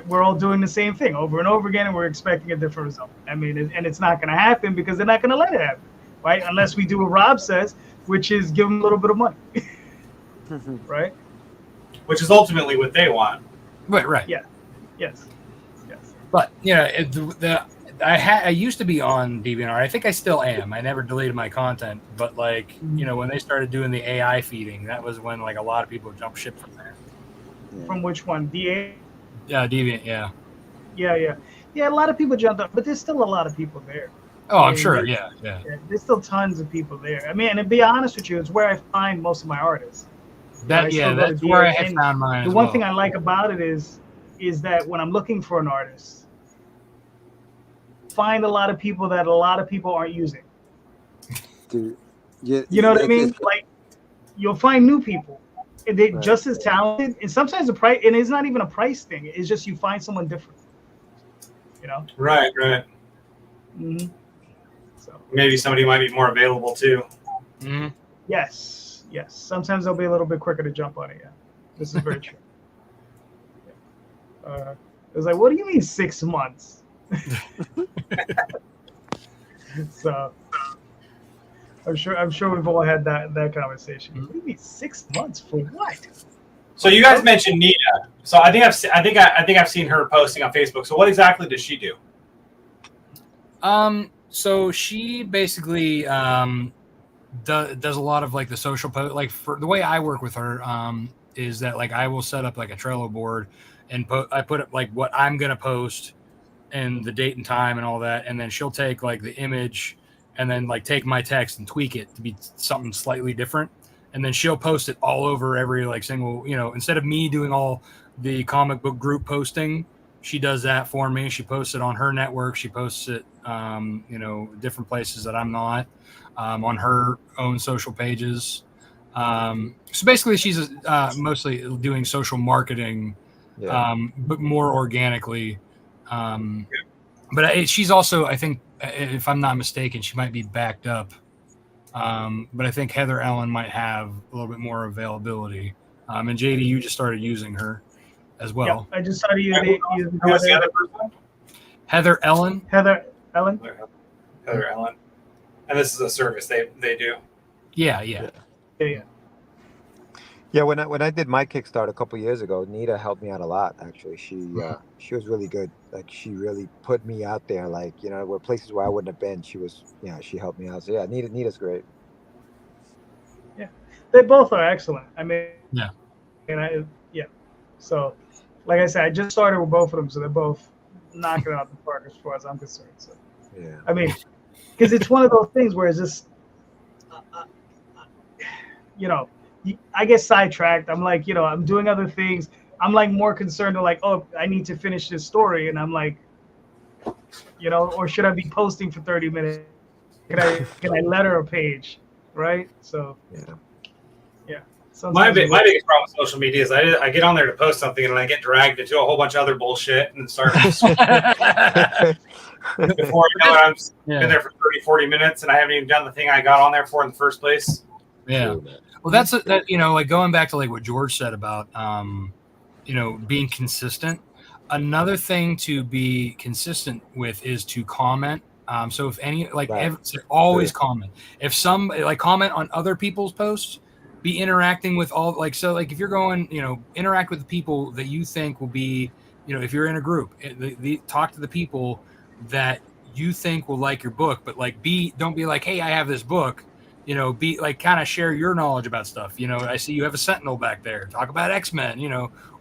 We're all doing the same thing over and over again, and we're expecting a different result. I mean, and it's not going to happen because they're not going to let it happen, right? Unless we do what Rob says, which is give them a little bit of money, right? Which is ultimately what they want. Right. Yeah. Yes. But I used to be on DeviantArt. I think I still am. I never deleted my content, but like when they started doing the AI feeding, that was when like a lot of people jumped ship from there. From which one? DA? Yeah, Deviant. Yeah. Yeah. A lot of people jumped up, but there's still a lot of people there. Oh, I'm sure. Yeah. There's still tons of people there. I mean, and to be honest with you, it's where I find most of my artists. That's where I have found mine. The one thing I like about it is that when I'm looking for an artist, find a lot of people that a lot of people aren't using. Dude, yeah, you know what I mean? Like, you'll find new people, and they're just as talented. And sometimes the price, and it's not even a price thing. It's just you find someone different. Right. Mm-hmm. So Maybe somebody might be more available too. Mm-hmm. Yes. Sometimes they'll be a little bit quicker to jump on it. Yeah, this is very true. It was like, what do you mean 6 months? So I'm sure we've all had that conversation. What do you mean 6 months for what? So you guys mentioned Nina. So I think I've seen her posting on Facebook. So what exactly does she do? So she basically does a lot of like the social post. Like, for the way I work with her, is that like I will set up like a Trello board and I put up like what I'm gonna post and the date and time and all that, and then she'll take like the image and then like take my text and tweak it to be something slightly different, and then she'll post it all over every like single, instead of me doing all the comic book group posting, she does that for me. She posts it on her network. She posts it, different places that I'm not, on her own social pages. So basically she's mostly doing social marketing, but more organically. But she's also, I think, if I'm not mistaken, she might be backed up. But I think Heather Ellen might have a little bit more availability. And JD, you just started using her as well. Yeah, I just started using Who was the other person? Heather Ellen. Heather Ellen. And this is a service they do. Yeah. Yeah, when I did my Kickstarter a couple years ago, Nita helped me out a lot. Actually, she was really good. Like, she really put me out there. Like, were places where I wouldn't have been. She helped me out. So yeah, Nita's great. Yeah, they both are excellent. I mean, Yeah. And so, like I said, I just started with both of them, so they're both knocking it out the park as far as I'm concerned. So Yeah. I mean, because it's one of those things where it's just, I get sidetracked. I'm like, I'm doing other things. I'm like more concerned to like, oh, I need to finish this story, and I'm like, or should I be posting for 30 minutes? Can I let her a page, right? So yeah. My biggest problem with social media is I get on there to post something and I get dragged into a whole bunch of other bullshit and start before I know it, I'm been there for 30, 40 minutes and I haven't even done the thing I got on there for in the first place. Yeah. Well, that's like going back to like what George said about being consistent. Another thing to be consistent with is to comment. So if any always comment. If some comment on other people's posts, be interacting with all if you're going interact with the people that you think will be if you're in a group, talk to the people that you think will like your book, but don't be like, hey, I have this book. Be like, kind of share your knowledge about stuff. I see you have a Sentinel back there. Talk about X-Men,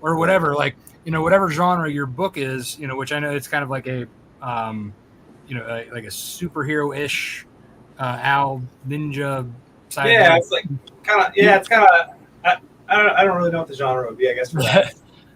or whatever. Whatever genre your book is, which I know it's kind of like a, like a superhero-ish, Al Ninja. Side it's like kind of. Yeah, it's kind of. I don't really know what the genre would be. I guess for that.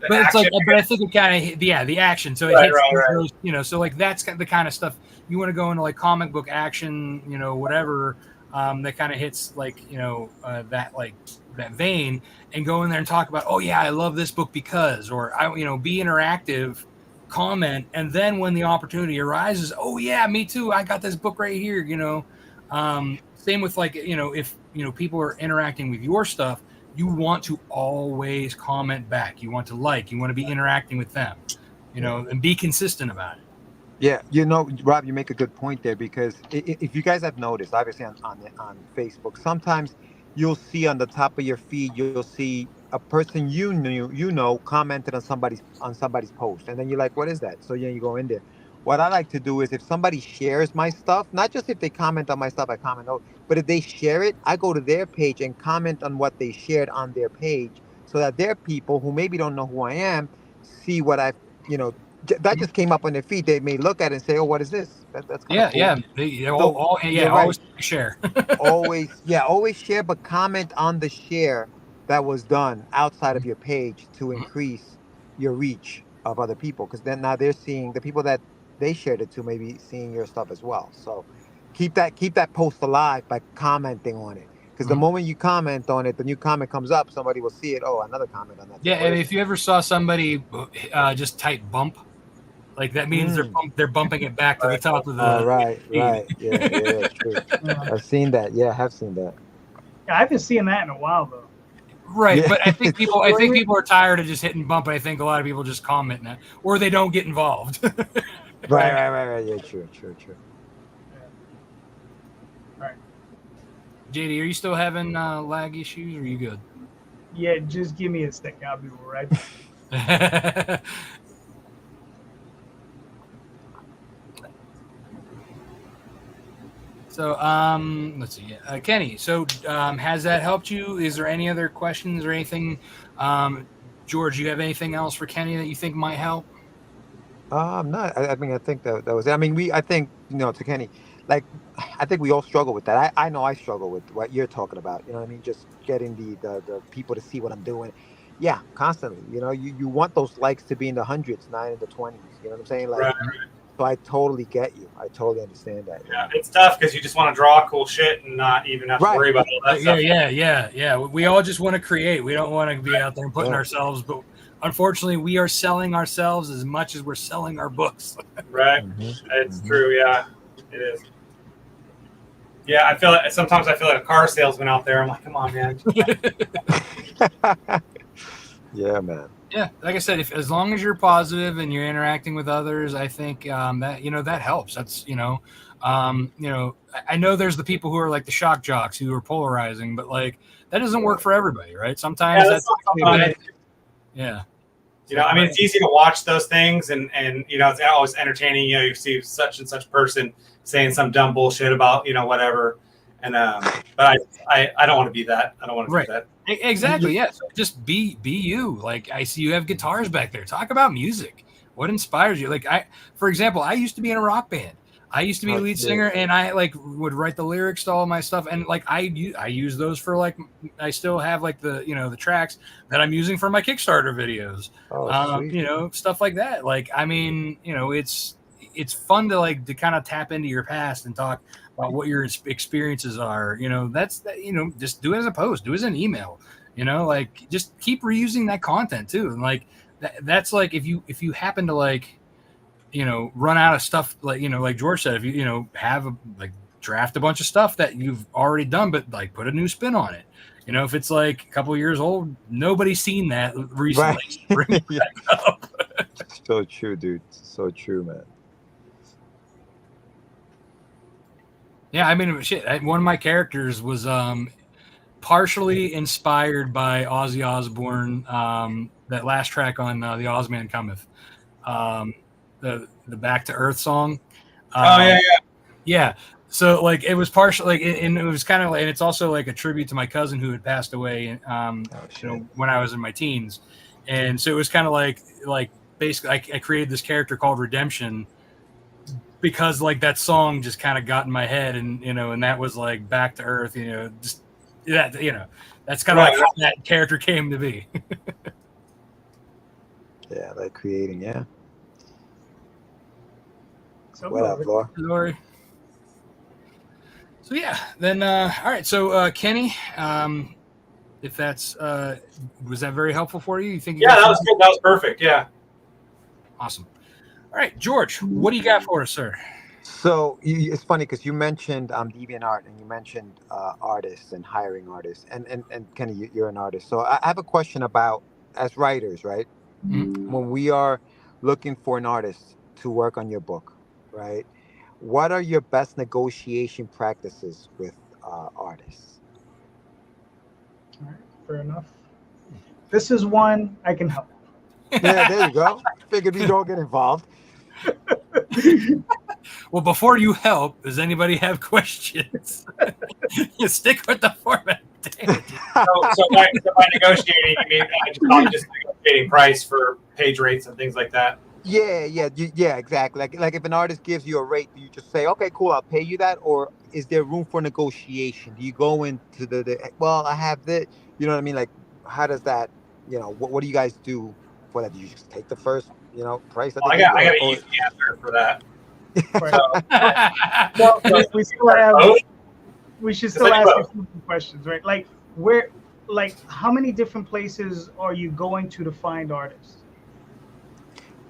but it's like, action. but I think it kind of, the action. So it Right, hits, right. those, so like that's the kind of stuff you want to go into, like comic book action, whatever, that kind of hits like, that like that vein, and go in there and talk about, oh yeah, I love this book because, or I, be interactive, comment, and then when the opportunity arises, oh yeah, me too, I got this book right here, same with like, if people are interacting with your stuff, you want to always comment back, you want to be interacting with them, and be consistent about it. Yeah, Rob, you make a good point there because if you guys have noticed, obviously on Facebook, sometimes you'll see on the top of your feed, you'll see a person commented on somebody's post, and then you're like, "What is that?" So you go in there. What I like to do is if somebody shares my stuff, not just if they comment on my stuff, I comment, oh, but if they share it, I go to their page and comment on what they shared on their page, so that their people who maybe don't know who I am see what I've you know that just came up on their feed. They may look at it and say, "Oh, what is this?" That's kind of cool. So you're right. Always share. Always share, but comment on the share that was done outside of your page to increase your reach of other people. Because then now they're seeing the people that they shared it to, maybe seeing your stuff as well. So keep that post alive by commenting on it. Because the moment you comment on it, the new comment comes up. Somebody will see it. Oh, another comment on that. Yeah, and if you ever saw somebody just type bump, like that means they're bumping it back to the top of the. Oh, right. Yeah, true. I've seen that. Yeah, I have seen that. Yeah, I haven't seen that in a while though. Right, Yeah. but I think people are tired of just hitting bump. And I think a lot of people just comment that, or they don't get involved. Right. Yeah, true. Right. JD, are you still having lag issues, or are you good? Yeah, just give me a second. I'll be right back. So, let's see. Kenny, so has that helped you? Is there any other questions or anything? George, you have anything else for Kenny that you think might help? No, I mean, I think that was it. I mean, I think, to Kenny, like, I think we all struggle with that. I know I struggle with what you're talking about. You know what I mean? Just getting the people to see what I'm doing. Yeah, constantly. You want those likes to be in the hundreds, not in the 20s. You know what I'm saying? Like, Right. so I totally get you. I totally understand that. Yeah, it's tough because you just want to draw cool shit and not even have to worry about all that stuff. Yeah. We all just want to create. We don't want to be out there and putting ourselves, but unfortunately, we are selling ourselves as much as we're selling our books. Right. It's true. Yeah, it is. Yeah, sometimes I feel like a car salesman out there. I'm like, come on, man. Yeah, man. Yeah, like I said, as long as you're positive and you're interacting with others, I think that that helps. That's I know there's the people who are like the shock jocks who are polarizing, but like that doesn't work for everybody, right? Sometimes yeah. I mean, it's easy to watch those things, and it's always entertaining. You see such and such person saying some dumb bullshit about whatever, and but I don't want to be that. I don't want to do that. Exactly. Yeah. So just be you. Like I see you have guitars back there. Talk about music. What inspires you? Like for example, I used to be in a rock band. I used to be a lead singer, and I like would write the lyrics to all my stuff, and like I use those for like I still have like the the tracks that I'm using for my Kickstarter videos. Stuff like that. Like I mean, it's fun to kind of tap into your past and talk about what your experiences are. Just do it as a post, do it as an email. Like just keep reusing that content too, and like that's like if you happen to like run out of stuff, like George said, if you have draft a bunch of stuff that you've already done, but like put a new spin on it. If it's like a couple of years old, nobody's seen that recently. Right. Bring it back up. So true, dude. So true, man. Yeah, I mean, shit. One of my characters was partially inspired by Ozzy Osbourne. That last track on the Ozman Cometh. The Back to Earth song. Yeah. So like it was partially and it was kind of like, and it's also like a tribute to my cousin who had passed away when I was in my teens, and so it was kind of like basically I created this character called Redemption because like that song just kind of got in my head, and and that was like Back to Earth, just that that's kind of like how that character came to be. Yeah, like creating. Yeah. So What up, Laura? Lori. So yeah, then all right. So Kenny, if that's was that very helpful for you? You think you Yeah, got that some- was good. That was perfect. Yeah. awesome. All right, George, what do you got for us, sir? So it's funny because you mentioned DeviantArt and you mentioned artists and hiring artists, and Kenny, you're an artist. So I have a question about as writers, right? When we are looking for an artist to work on your book, right? What are your best negotiation practices with artists? all right, fair enough. This is one I can help. Yeah, there you go. Figured we'd all get involved. Well, before you help, does anybody have questions? You stick with the format. Damn it. So by negotiating, you mean probably just negotiating price for page rates and things like that. Yeah, exactly. Like if an artist gives you a rate, do you just say, okay, cool, I'll pay you that, or is there room for negotiation? Do you go into well, I have this, you know what I mean? Like, how does that, what do you guys do for that? Do you just take the first, price that Well, they I give got you, I got an or easy answer for that. Right. So Well, we still have. both. We should It's still like ask a both. few questions, right? Like how many different places are you going to find artists?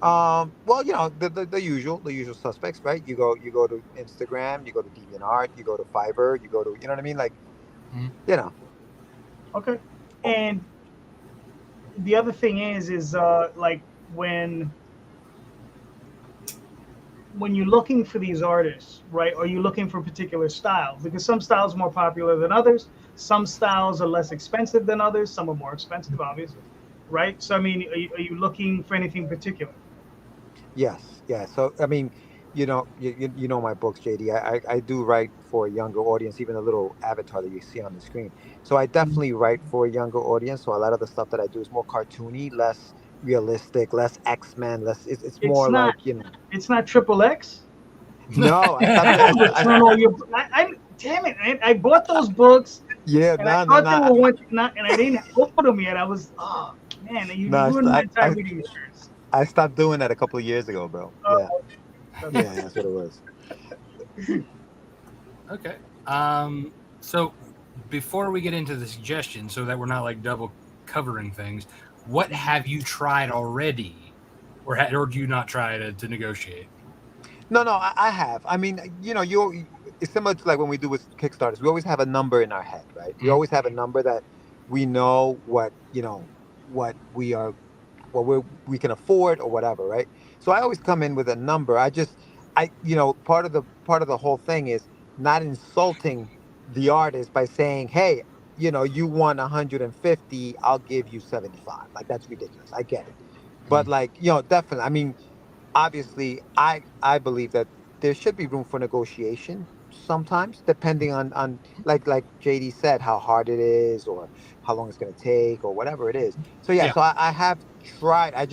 well, the usual suspects, right? You go to Instagram, you go to DeviantArt, you go to Fiverr, you go to, you know what I mean? Like, Mhm. you know, Okay. And the other thing is like when you're looking for these artists, right? Are you looking for a particular style? Because some styles are more popular than others. Some styles are less expensive than others. Some are more expensive, obviously, right? So I mean, are you looking for anything particular? yes, yeah. So I mean, you know my books, JD. I do write for a younger audience, even the little avatar that you see on the screen. So I definitely write for a younger audience. So a lot of the stuff that I do is more cartoony, less realistic, less X-Men, less. It's It's more not. like It's not triple X. No, I stopped. I would return all your. Damn it! I bought those books Yeah, and I no, no, thought they no, were one, not, and I didn't open them yet. I was, oh man, no. you ruined my entire reading experience. I stopped doing that a couple of years ago, bro. Yeah, Oh, yeah, that's what it was. Okay. So before we get into the suggestion, so that we're not like double covering things, what have you tried already, or do you not try to negotiate? No, I have. I mean, it's similar to like when we do with Kickstarters. We always have a number in our head, right? We Mhm. always have a number that we know what we can afford or whatever, right? So I always come in with a number. Part of the whole thing is not insulting the artist by saying, hey, you want 150, I'll give you 75. Like that's ridiculous. I get it. But Mhm. like, definitely. I mean, obviously I believe that there should be room for negotiation sometimes, depending on like JD said, how hard it is or how long it's going to take or whatever it is. So yeah, Yeah. so I have tried. I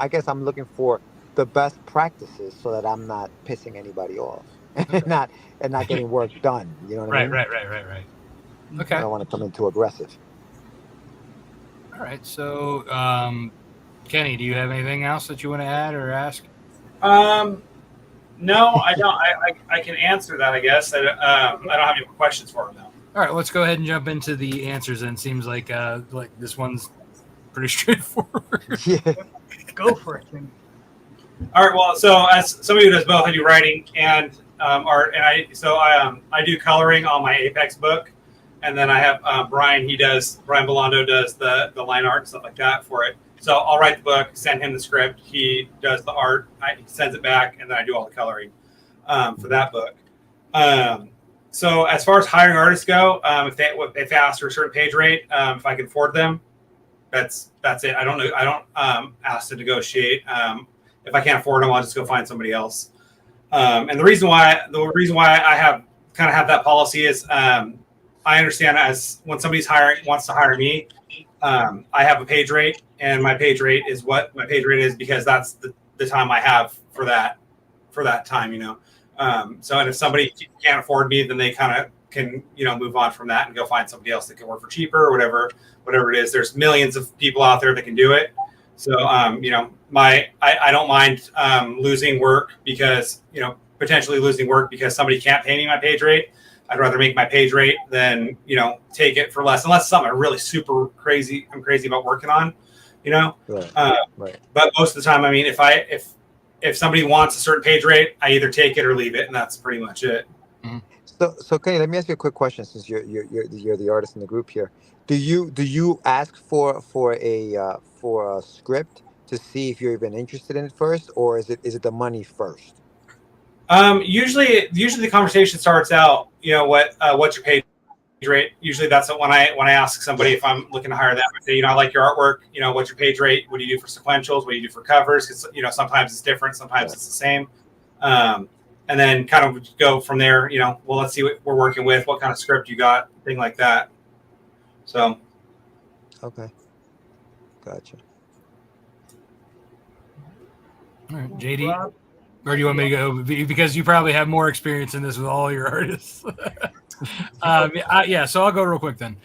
guess I'm looking for the best practices so that I'm not pissing anybody off and Okay. not getting work done, you know what I Right. mean? Right. I Okay. don't want to come in too aggressive. All right. So, Kenny, do you have anything else that you want to add or ask? No, I don't. I can answer that. I guess I don't have any questions for him though. All right. Let's go ahead and jump into the answers. And it seems like this one's pretty straightforward. Yeah. go for it, King. All right. Well, so as somebody who does both, I do writing and art, and I do coloring on my Apex book, and then I have Brian. Brian Belando does the line art and stuff like that for it. So I'll write the book, send him the script. He does the art. He sends it back, and then I do all the coloring for that book. So as far as hiring artists go, if they ask for a certain page rate, if I can afford them, that's it. I don't know. I don't ask to negotiate. If I can't afford them, I'll just go find somebody else. And the reason why I have that policy is I understand as when somebody's wants to hire me, I have a page rate, and my page rate is what my page rate is because that's the time I have for that time, So and if somebody can't afford me, then they kind of can move on from that and go find somebody else that can work for cheaper or whatever it is. There's millions of people out there that can do it. So, I don't mind losing work because, potentially losing work because somebody can't pay me my page rate. I'd rather make my page rate than, take it for less, unless it's something I'm really super crazy. I'm crazy about working on, Right. Right. But most of the time, I mean, if somebody wants a certain page rate, I either take it or leave it, and that's pretty much it. So Kenny, let me ask you a quick question since you're the artist in the group here. Do you ask for a script to see if you're even interested in it first, or is it the money first? Usually the conversation starts out, what's your page rate? Usually that's when I ask somebody if I'm looking to hire them. I say, I like your artwork. What's your page rate? What do you do for sequentials? What do you do for covers? Because sometimes it's different, sometimes it's the same. And then kind of go from there. Well, let's see what we're working with. What kind of script you got? Thing like that. So. Okay. Gotcha. All right, JD. Or do you want me to go? Because you probably have more experience in this with all your artists. So I'll go real quick then.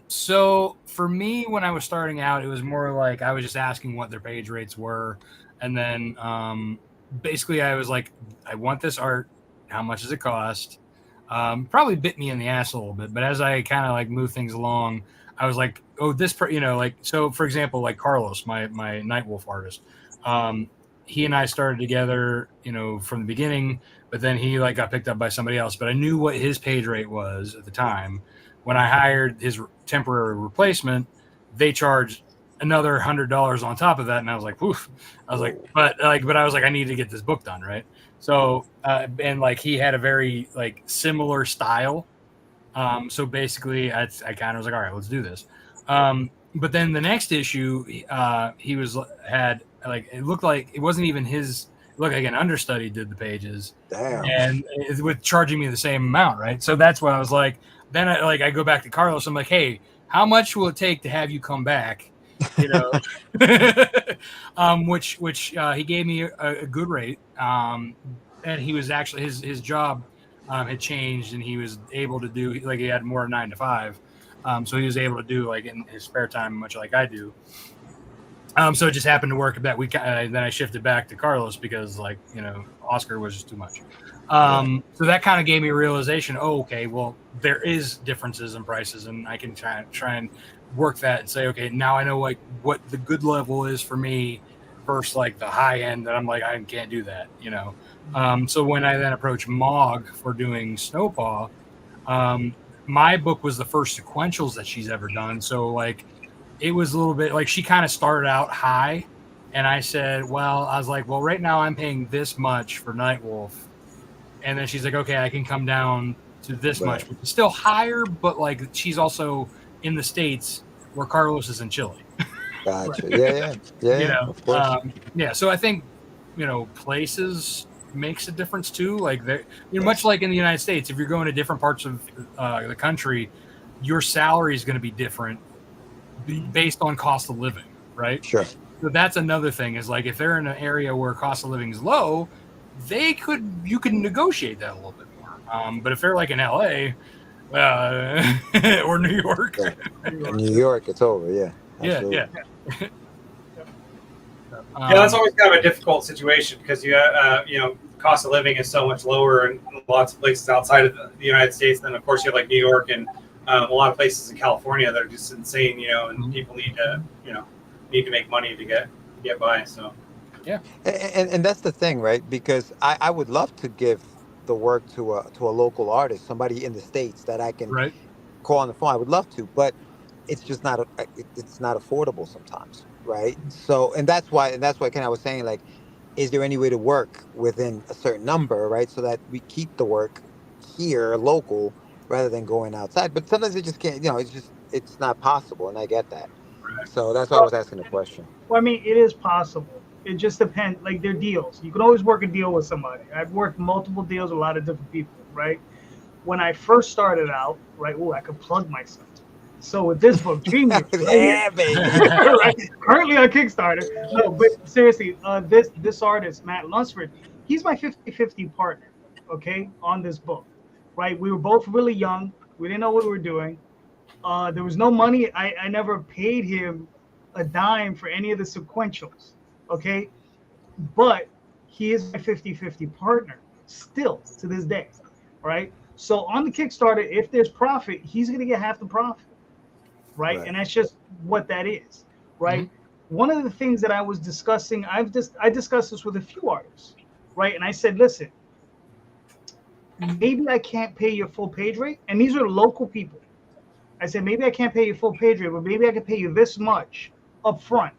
So for me, when I was starting out, it was more like I was just asking what their page rates were. And then basically I was like, I want this art. How much does it cost? Probably bit me in the ass a little bit. But as I kind of like move things along, I was like, oh, so for example, like Carlos, my Nightwolf artist. He and I started together, from the beginning, but then he like got picked up by somebody else. But I knew what his page rate was at the time. When I hired his temporary replacement, they charged another $100 on top of that, and I was like, "Oof!" I was like, but I was like, I need to get this book done, right? So, and like he had a very like similar style. So basically, I kind of was like, all right, let's do this. But then the next issue, he had. Like it looked like it wasn't even his. Look, like an understudy did the pages. Damn. And with charging me the same amount, right? So that's what I was like. Then I go back to Carlos. I'm like, hey, how much will it take to have you come back? Which he gave me a good rate. And he was actually his job had changed, and he was able to do like he had more 9 to 5. So he was able to do like in his spare time, much like I do. So it just happened to work that week. Then I shifted back to Carlos because, Oscar was just too much. So that kind of gave me a realization. Oh, okay. Well, there is differences in prices, and I can try and work that and say, okay, now I know like what the good level is for me versus like the high end that I'm like I can't do that. So when I then approached Mog for doing Snowpaw, my book was the first sequentials that she's ever done. So like. It was a little bit like she kind of started out high, and I said, I was like, right now I'm paying this much for Nightwolf, and then she's like, okay, I can come down to this much, which is still higher, but like she's also in the States where Carlos is in Chile. Gotcha. Yeah. Of course. So I think places makes a difference too. Like much like in the United States, if you're going to different parts of the country, your salary is going to be different. Based on cost of living, right? Sure. So that's another thing is like if they're in an area where cost of living is low, you can negotiate that a little bit more. But if they're like in LA or New York, New York, it's over. Yeah. Absolutely. Yeah. That's always kind of a difficult situation because cost of living is so much lower in lots of places outside of the United States. Then of course you have like New York and a lot of places in California that are just insane, and people need to make money to get by. So, yeah. And that's the thing, right? Because I would love to give the work to a local artist, somebody in the States that I can call on the phone. I would love to, but it's just not it's not affordable sometimes, right? So, and that's why Ken, I was saying, like, is there any way to work within a certain number, right? So that we keep the work here local rather than going outside. But sometimes it just can't, it's not possible. And I get that. So that's why I was asking the question. Well, I mean, it is possible. It just depends. Like, they're deals. You can always work a deal with somebody. I've worked multiple deals with a lot of different people, right? When I first started out, right, I could plug myself. So with this book, Dream Youth, yeah, baby. right, currently on Kickstarter. No, but seriously, this artist, Matt Lunsford, he's my 50-50 partner, okay, on this book. Right, we were both really young. We didn't know what we were doing. There was no money. I never paid him a dime for any of the sequentials, okay? But he is my 50-50 partner still to this day, right? So on the Kickstarter, if there's profit, he's going to get half the profit, right? And that's just what that is, right? Mm-hmm. One of the things that I was discussing, I discussed this with a few artists, right? And I said, listen, maybe I can't pay your full page rate. And these are local people. I said, maybe I can't pay you full page rate, but maybe I can pay you this much up front.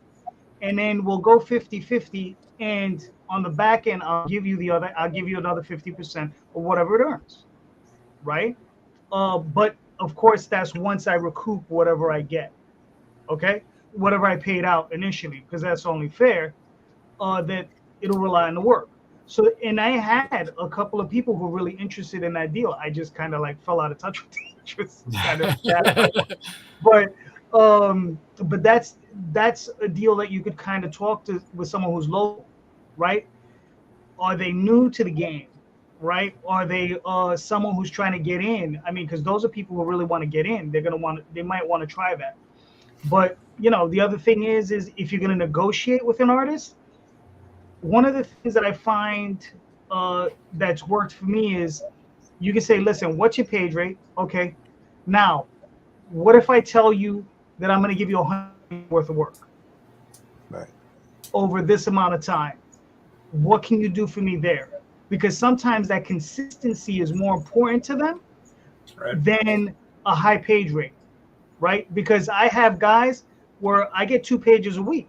And then we'll go 50-50. And on the back end, I'll give you another 50% or whatever it earns. Right. But of course, that's once I recoup whatever I get. Okay. Whatever I paid out initially, because that's only fair, that it'll rely on the work. So, and I had a couple of people who were really interested in that deal. I just kind of like fell out of touch with it. Just kind of but that's a deal that you could kind of talk to with someone who's local, right? Are they new to the game, right? Are they someone who's trying to get in? I mean, because those are people who really want to get in. They might want to try that. But you know, the other thing is if you're going to negotiate with an artist, one of the things that I find that's worked for me is you can say, listen, what's your page rate? Okay. Now, what if I tell you that I'm going to give you $100 worth of work over this amount of time? What can you do for me there? Because sometimes that consistency is more important to them than a high page rate, right? Because I have guys where I get 2 pages a week,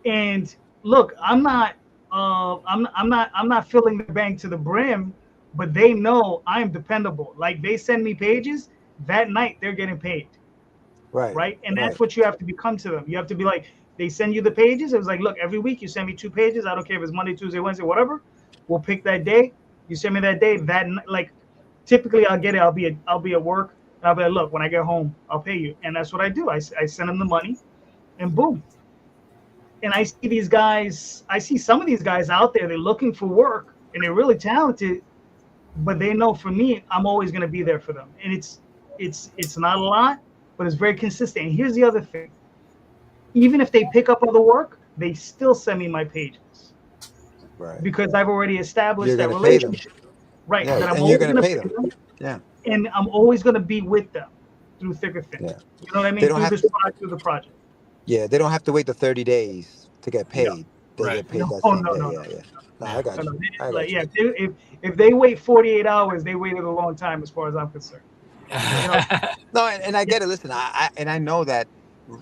and look, I'm not filling the bank to the brim, but they know I'm dependable. Like they send me pages that night, they're getting paid. Right. And that's what you have to become to them. You have to be like, they send you the pages. It was like, look, every week you send me 2 pages. I don't care if it's Monday, Tuesday, Wednesday, whatever. We'll pick that day. You send me that day. Like, typically I'll get it. I'll be at work. And I'll be like, look, when I get home, I'll pay you. And that's what I do. I send them the money, and boom. And I see these guys. I see some of these guys out there. They're looking for work, and they're really talented. But they know for me, I'm always going to be there for them. And it's not a lot, but it's very consistent. And here's the other thing. Even if they pick up other work, they still send me my pages. Right. Because I've already established You're that gonna pay them. relationship. Right. Yeah, That I'm and you're always going to pay them. Yeah. And I'm always going to be with them through thick or thin. Yeah. You know what I mean? They don't have to, Through the project. yeah, they don't have to wait the 30 days to get Yeah. paid. They Right. get paid that No, same no, day. no, Yeah, no. yeah. No, I got you. I got you. Yeah, if they wait 48 hours, they waited a long time as far as I'm concerned. No, and I get it. Listen, I know that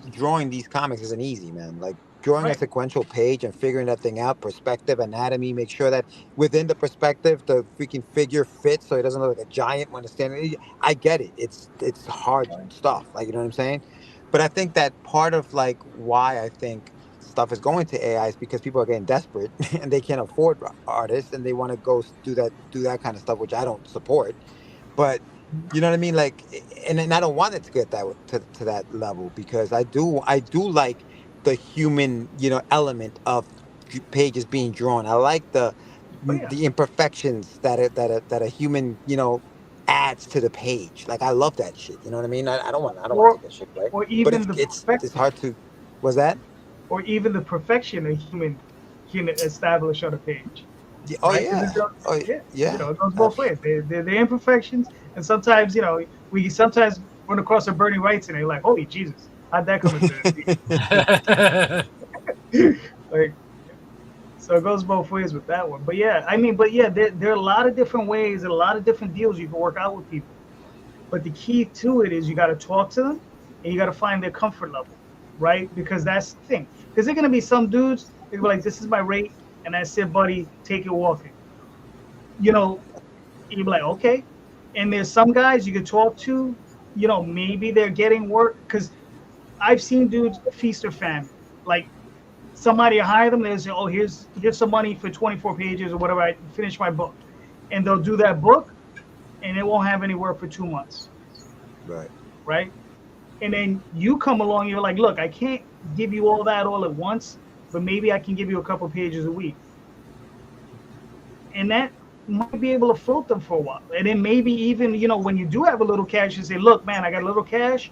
drawing these comics isn't easy, man. Like drawing a sequential page and figuring that thing out, perspective, anatomy, make sure that within the perspective the freaking figure fits so it doesn't look like a giant when it's standing. I get it. It's hard stuff. Like, you know what I'm saying? But I think that part of like why I think stuff is going to AI is because people are getting desperate and they can't afford artists and they want to go do that kind of stuff, which I don't support. But you know what I mean? Like, and I don't want it to get to that level because I do like the human, element of pages being drawn. I like the imperfections that a human, adds to the page. Like I love that shit. You know what I mean? I don't want to take that shit away. Or But even it's hard to. Was that? or even the perfection a human can establish on a page. Yeah. Oh Right? yeah. Yeah. It goes both ways. They're imperfections, and sometimes we sometimes run across a Bernie Wrights, and they're like, "Holy Jesus, how'd that come into this?" Like, so it goes both ways with that one. But yeah, there are a lot of different ways and a lot of different deals you can work out with people. But the key to it is you got to talk to them, and you got to find their comfort level, right? Because that's the thing. Because they're gonna be some dudes. They're like, "This is my rate." And I said, buddy, take it walking. You'd be like, okay. And there's some guys you can talk to, maybe they're getting work. Because I've seen dudes feast or famine. Like somebody will hire them, they'll say, oh, here's some money for 24 pages or whatever, I finish my book. And they'll do that book, and it won't have any work for 2 months. Right. Right? And then you come along, you're like, look, I can't give you all that all at once, but maybe I can give you a couple pages a week. And that might be able to float them for a while. And then maybe even, when you do have a little cash, you say, look, man, I got a little cash.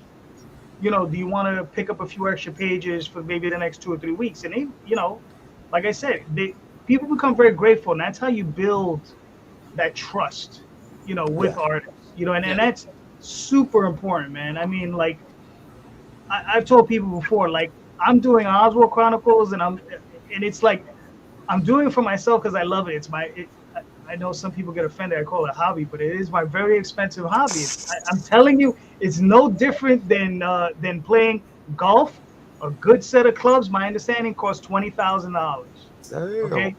do you want to pick up a few extra pages for maybe the next 2 or 3 weeks? And they, like I said, people become very grateful, and that's how you build that trust, with artists, and that's super important, man. I mean, like I've told people before, like I'm doing Oswald Chronicles, and it's like I'm doing it for myself because I love it. I know some people get offended. I call it a hobby, but it is my very expensive hobby. I'm telling you, it's no different than playing golf. A good set of clubs, my understanding, costs $20,000. Okay,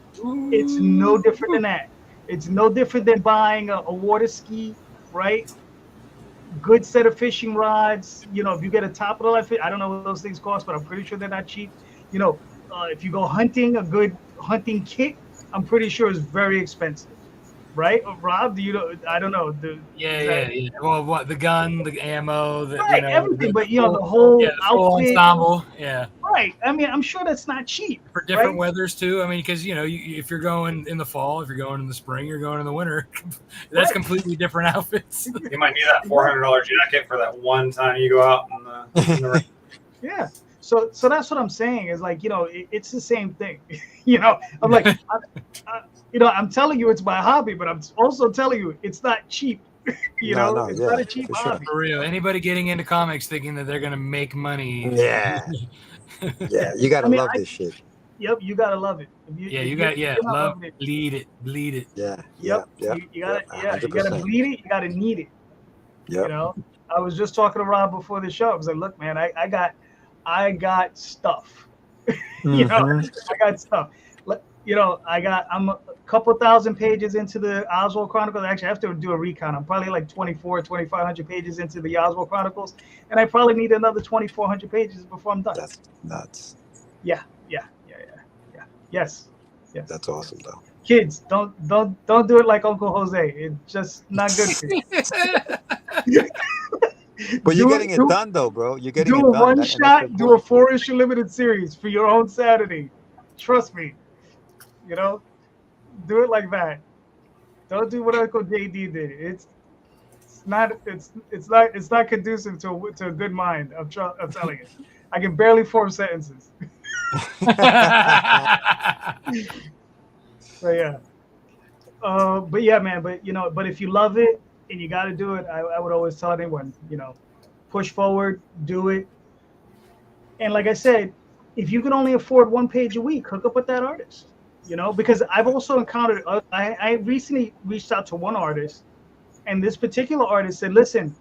it's no different than that. It's no different than buying a water ski, right? Good set of fishing rods. If you get a top of the line, I don't know what those things cost, but I'm pretty sure they're not cheap. If you go hunting, a good hunting kit, I'm pretty sure is very expensive, right? Rob, do you know? I don't know. Yeah. Well, what the gun, the ammo, right, everything, but the whole outfit, ensemble, Right. I mean, I'm sure that's not cheap for different weathers too. I mean, because if you're going in the fall, if you're going in the spring, you're going in the winter. That's completely different outfits. You might need that $400 jacket for that one time you go out in the rain. Yeah. So that's what I'm saying is like, it's the same thing. I'm like, I'm telling you it's my hobby, but I'm also telling you it's not cheap. It's not a cheap hobby. For real. Anybody getting into comics thinking that they're going to make money. Yeah. Yeah. You got to love this shit. Yep. You got to love it. Love it. Bleed it. Yeah. Yep. You got to, you got to bleed it. You got to need it. Yep. I was just talking to Rob before the show. I was like, look, man, I got stuff. I got stuff. I'm a couple thousand pages into the Oswald Chronicles. Actually, I have to do a recount. I'm probably like 2,500 pages into the Oswald Chronicles, and I probably need another 2,400 pages before I'm done. That's nuts. Yeah. Yes. That's awesome, though. Kids, don't do it like Uncle Jose. It's just not good for you. But you're getting it done, though, bro. You're getting it done. Do a one shot, do a 4-issue limited series for your own sanity. Trust me. Do it like that. Don't do what Uncle JD did. It's not conducive to a good mind. I'm telling you. I can barely form sentences. So yeah. But yeah, man. But if you love it and you got to do it, I would always tell anyone, push forward, do it. And like I said, if you can only afford 1 page a week, hook up with that artist. Because I've also encountered, I recently reached out to one artist, and this particular artist said, listen,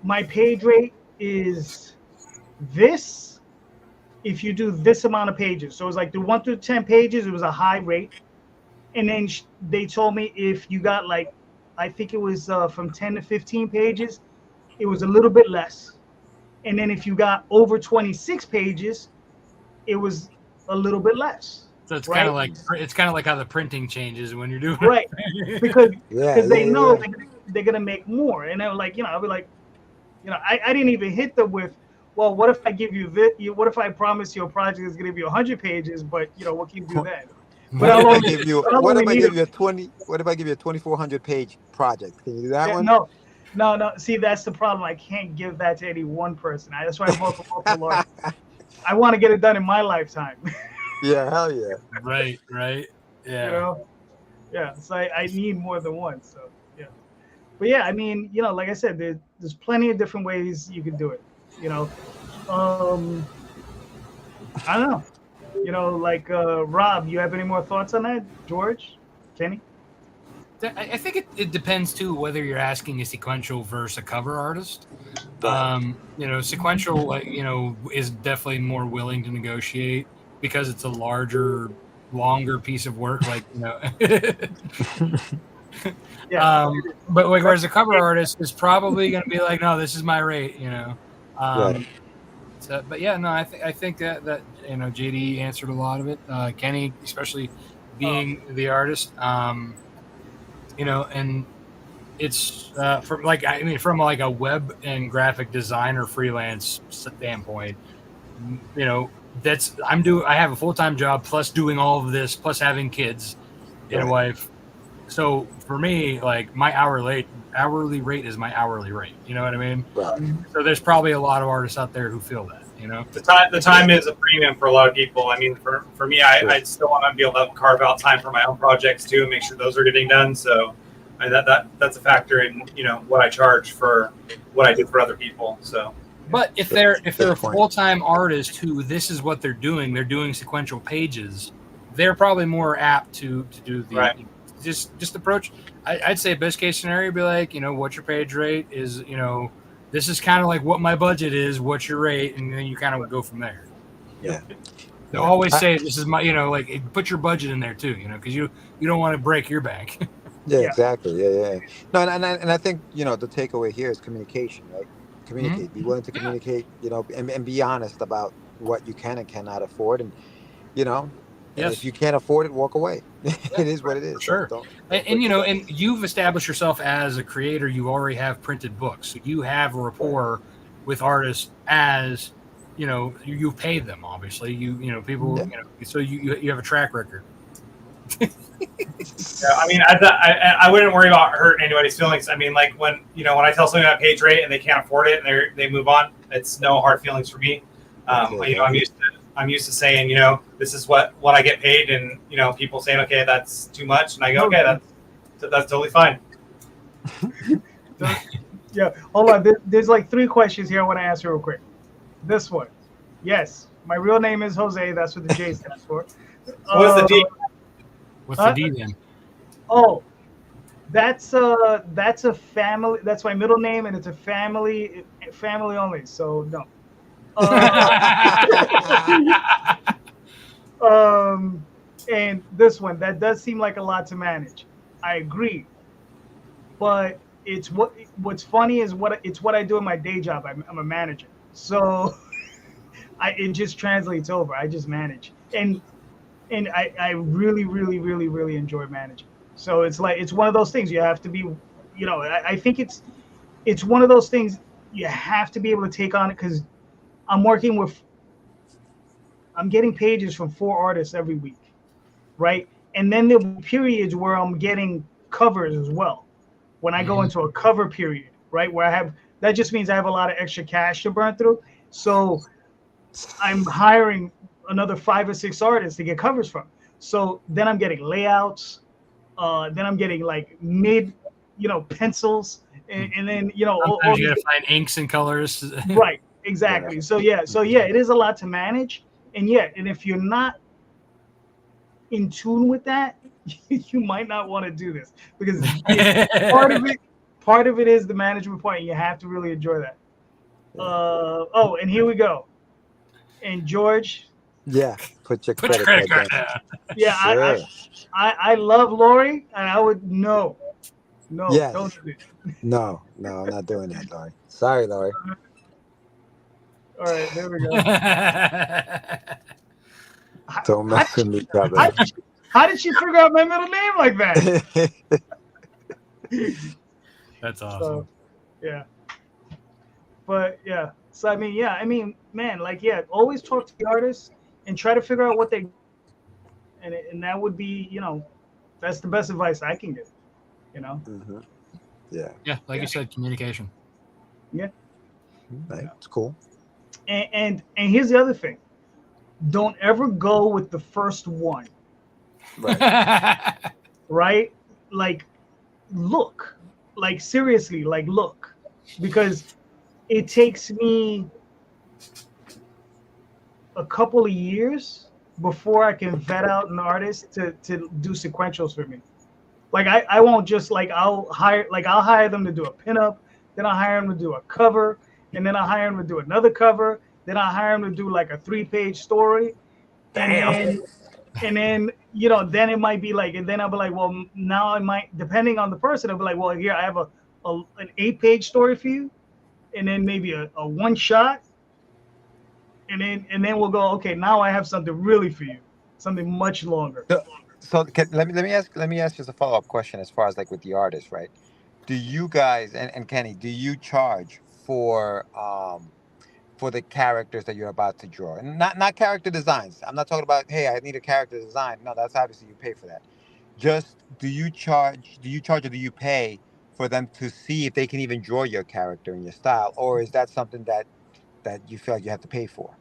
my page rate is this if you do this amount of pages. So it was like the 1 through 10 pages, it was a high rate. And then they told me if you got like, I think it was from 10 to 15 pages, it was a little bit less. And then if you got over 26 pages, it was a little bit less. So it's kind of like how the printing changes when you're doing right, because they know they're gonna make more, and they're like, I'll be like, I didn't even hit them with, well, what if I give you this? What if I promise your project is gonna be 100 pages, but what can you do then? What if I give you a 2,400 page project? Can you do that one? No. See, that's the problem. I can't give that to any one person. That's why I'm multiple artists. I want to get it done in my lifetime. Yeah, hell yeah. Right. Yeah. Yeah. So I need more than one. So yeah. But yeah, I mean, like I said, there's plenty of different ways you can do it. I don't know. Like Rob, you have any more thoughts on that? George, Kenny? I think it depends too whether you're asking a sequential versus a cover artist. Sequential, is definitely more willing to negotiate because it's a longer piece of work. But whereas a cover artist is probably going to be like, no, this is my rate. Right. So, but yeah, no, I think that JD answered a lot of it. Kenny, especially being the artist. And it's from a web and graphic designer freelance standpoint, I have a full-time job plus doing all of this plus having kids and a wife. So for me, like my hourly hourly rate is my hourly rate. You know what I mean? Right. So there's probably a lot of artists out there who feel that. You know, The time is a premium for a lot of people. I mean, for me, I still want to be able to carve out time for my own projects too, and make sure those are getting done. So that's a factor in what I charge for what I do for other people. So. But if they're a full-time artist who this is what they're doing sequential pages, they're probably more apt to do the right. just approach. I'd say best case scenario be like, what's your page rate is, this is kind of like what my budget is, what's your rate, and then you kind of go from there. Yeah. They'll always say this is my, put your budget in there too, because you don't want to break your bank. Yeah, exactly. Yeah. No, and I think the takeaway here is communication, right? Communicate. Mm-hmm. Be willing to communicate, and be honest about what you can and cannot afford, and Yes. if you can't afford it, walk away. It is what it is. Sure. Don't and you've established yourself as a creator. You already have printed books, so you have a rapport with artists as you pay them. Obviously, people. Yeah. So you have a track record. Yeah, I mean, I wouldn't worry about hurting anybody's feelings. I mean, like when I tell somebody about page rate and they can't afford it and they move on, it's no hard feelings for me. I'm used to saying, this is what I get paid, and people saying, okay, that's too much, and I go, okay, that's totally fine. Yeah, hold on. There's like 3 questions here I want to answer real quick. This one, yes, my real name is Jose. That's what the J stands for. What's the D? What's the D then? Oh, that's a family. That's my middle name, and it's a family only. So no. And this one, that does seem like a lot to manage. I agree, but it's what's funny is it's what I do in my day job. I'm a manager, so it just translates over. I just manage, and I really, really, really, really enjoy managing. So it's one of those things you have to be, I think it's one of those things you have to be able to take on it, because I'm getting pages from 4 artists every week, right? And then there are periods where I'm getting covers as well. When I go into a cover period, right, where that just means I have a lot of extra cash to burn through. So I'm hiring another 5 or 6 artists to get covers from. So then I'm getting layouts. Then I'm getting like mid, pencils, and then sometimes you gotta find inks and colors. Right, exactly. So yeah, it is a lot to manage, and if you're not in tune with that, you might not want to do this, because part of it is the management part. And you have to really enjoy that. And here we go. And George. Yeah, put your credit card down. Yeah, sure. I love Lori, and I would no, yes. Don't do it. No, I'm not doing that, Lori. Sorry, Lori. All right, there we go. Don't mess with me, brother. How did she figure out my middle name like that? That's awesome. So, yeah. But yeah, so I mean, man, always talk to the artists and try to figure out what they, and that would be, that's the best advice I can give, Mm-hmm. Yeah. Yeah, like you said, communication. Yeah. Right. It's cool. And here's the other thing: don't ever go with the first one. Right. Right? Look. Seriously, look, because it takes me a couple of years before I can vet out an artist to do sequentials for me. I won't just I'll hire them to do a pinup, then I'll hire them to do a cover, and then I'll hire them to do another cover, then I'll hire them to do a 3-page story. Damn. And then then it might be and then I'll be like, well, now I might, depending on the person, I'll be like, well, here I have an 8-page story for you, and then maybe a 1 shot, and then we'll go, okay, now I have something really for you, something much longer. So let me ask just a follow-up question as far as with the artist, right? Do you guys and Kenny, do you charge for the characters that you're about to draw, and not character designs? I'm not talking about, hey, I need a character design. No, that's obviously you pay for that. Just do you charge or do you pay for them to see if they can even draw your character and your style, or is that something that you feel like you have to pay for?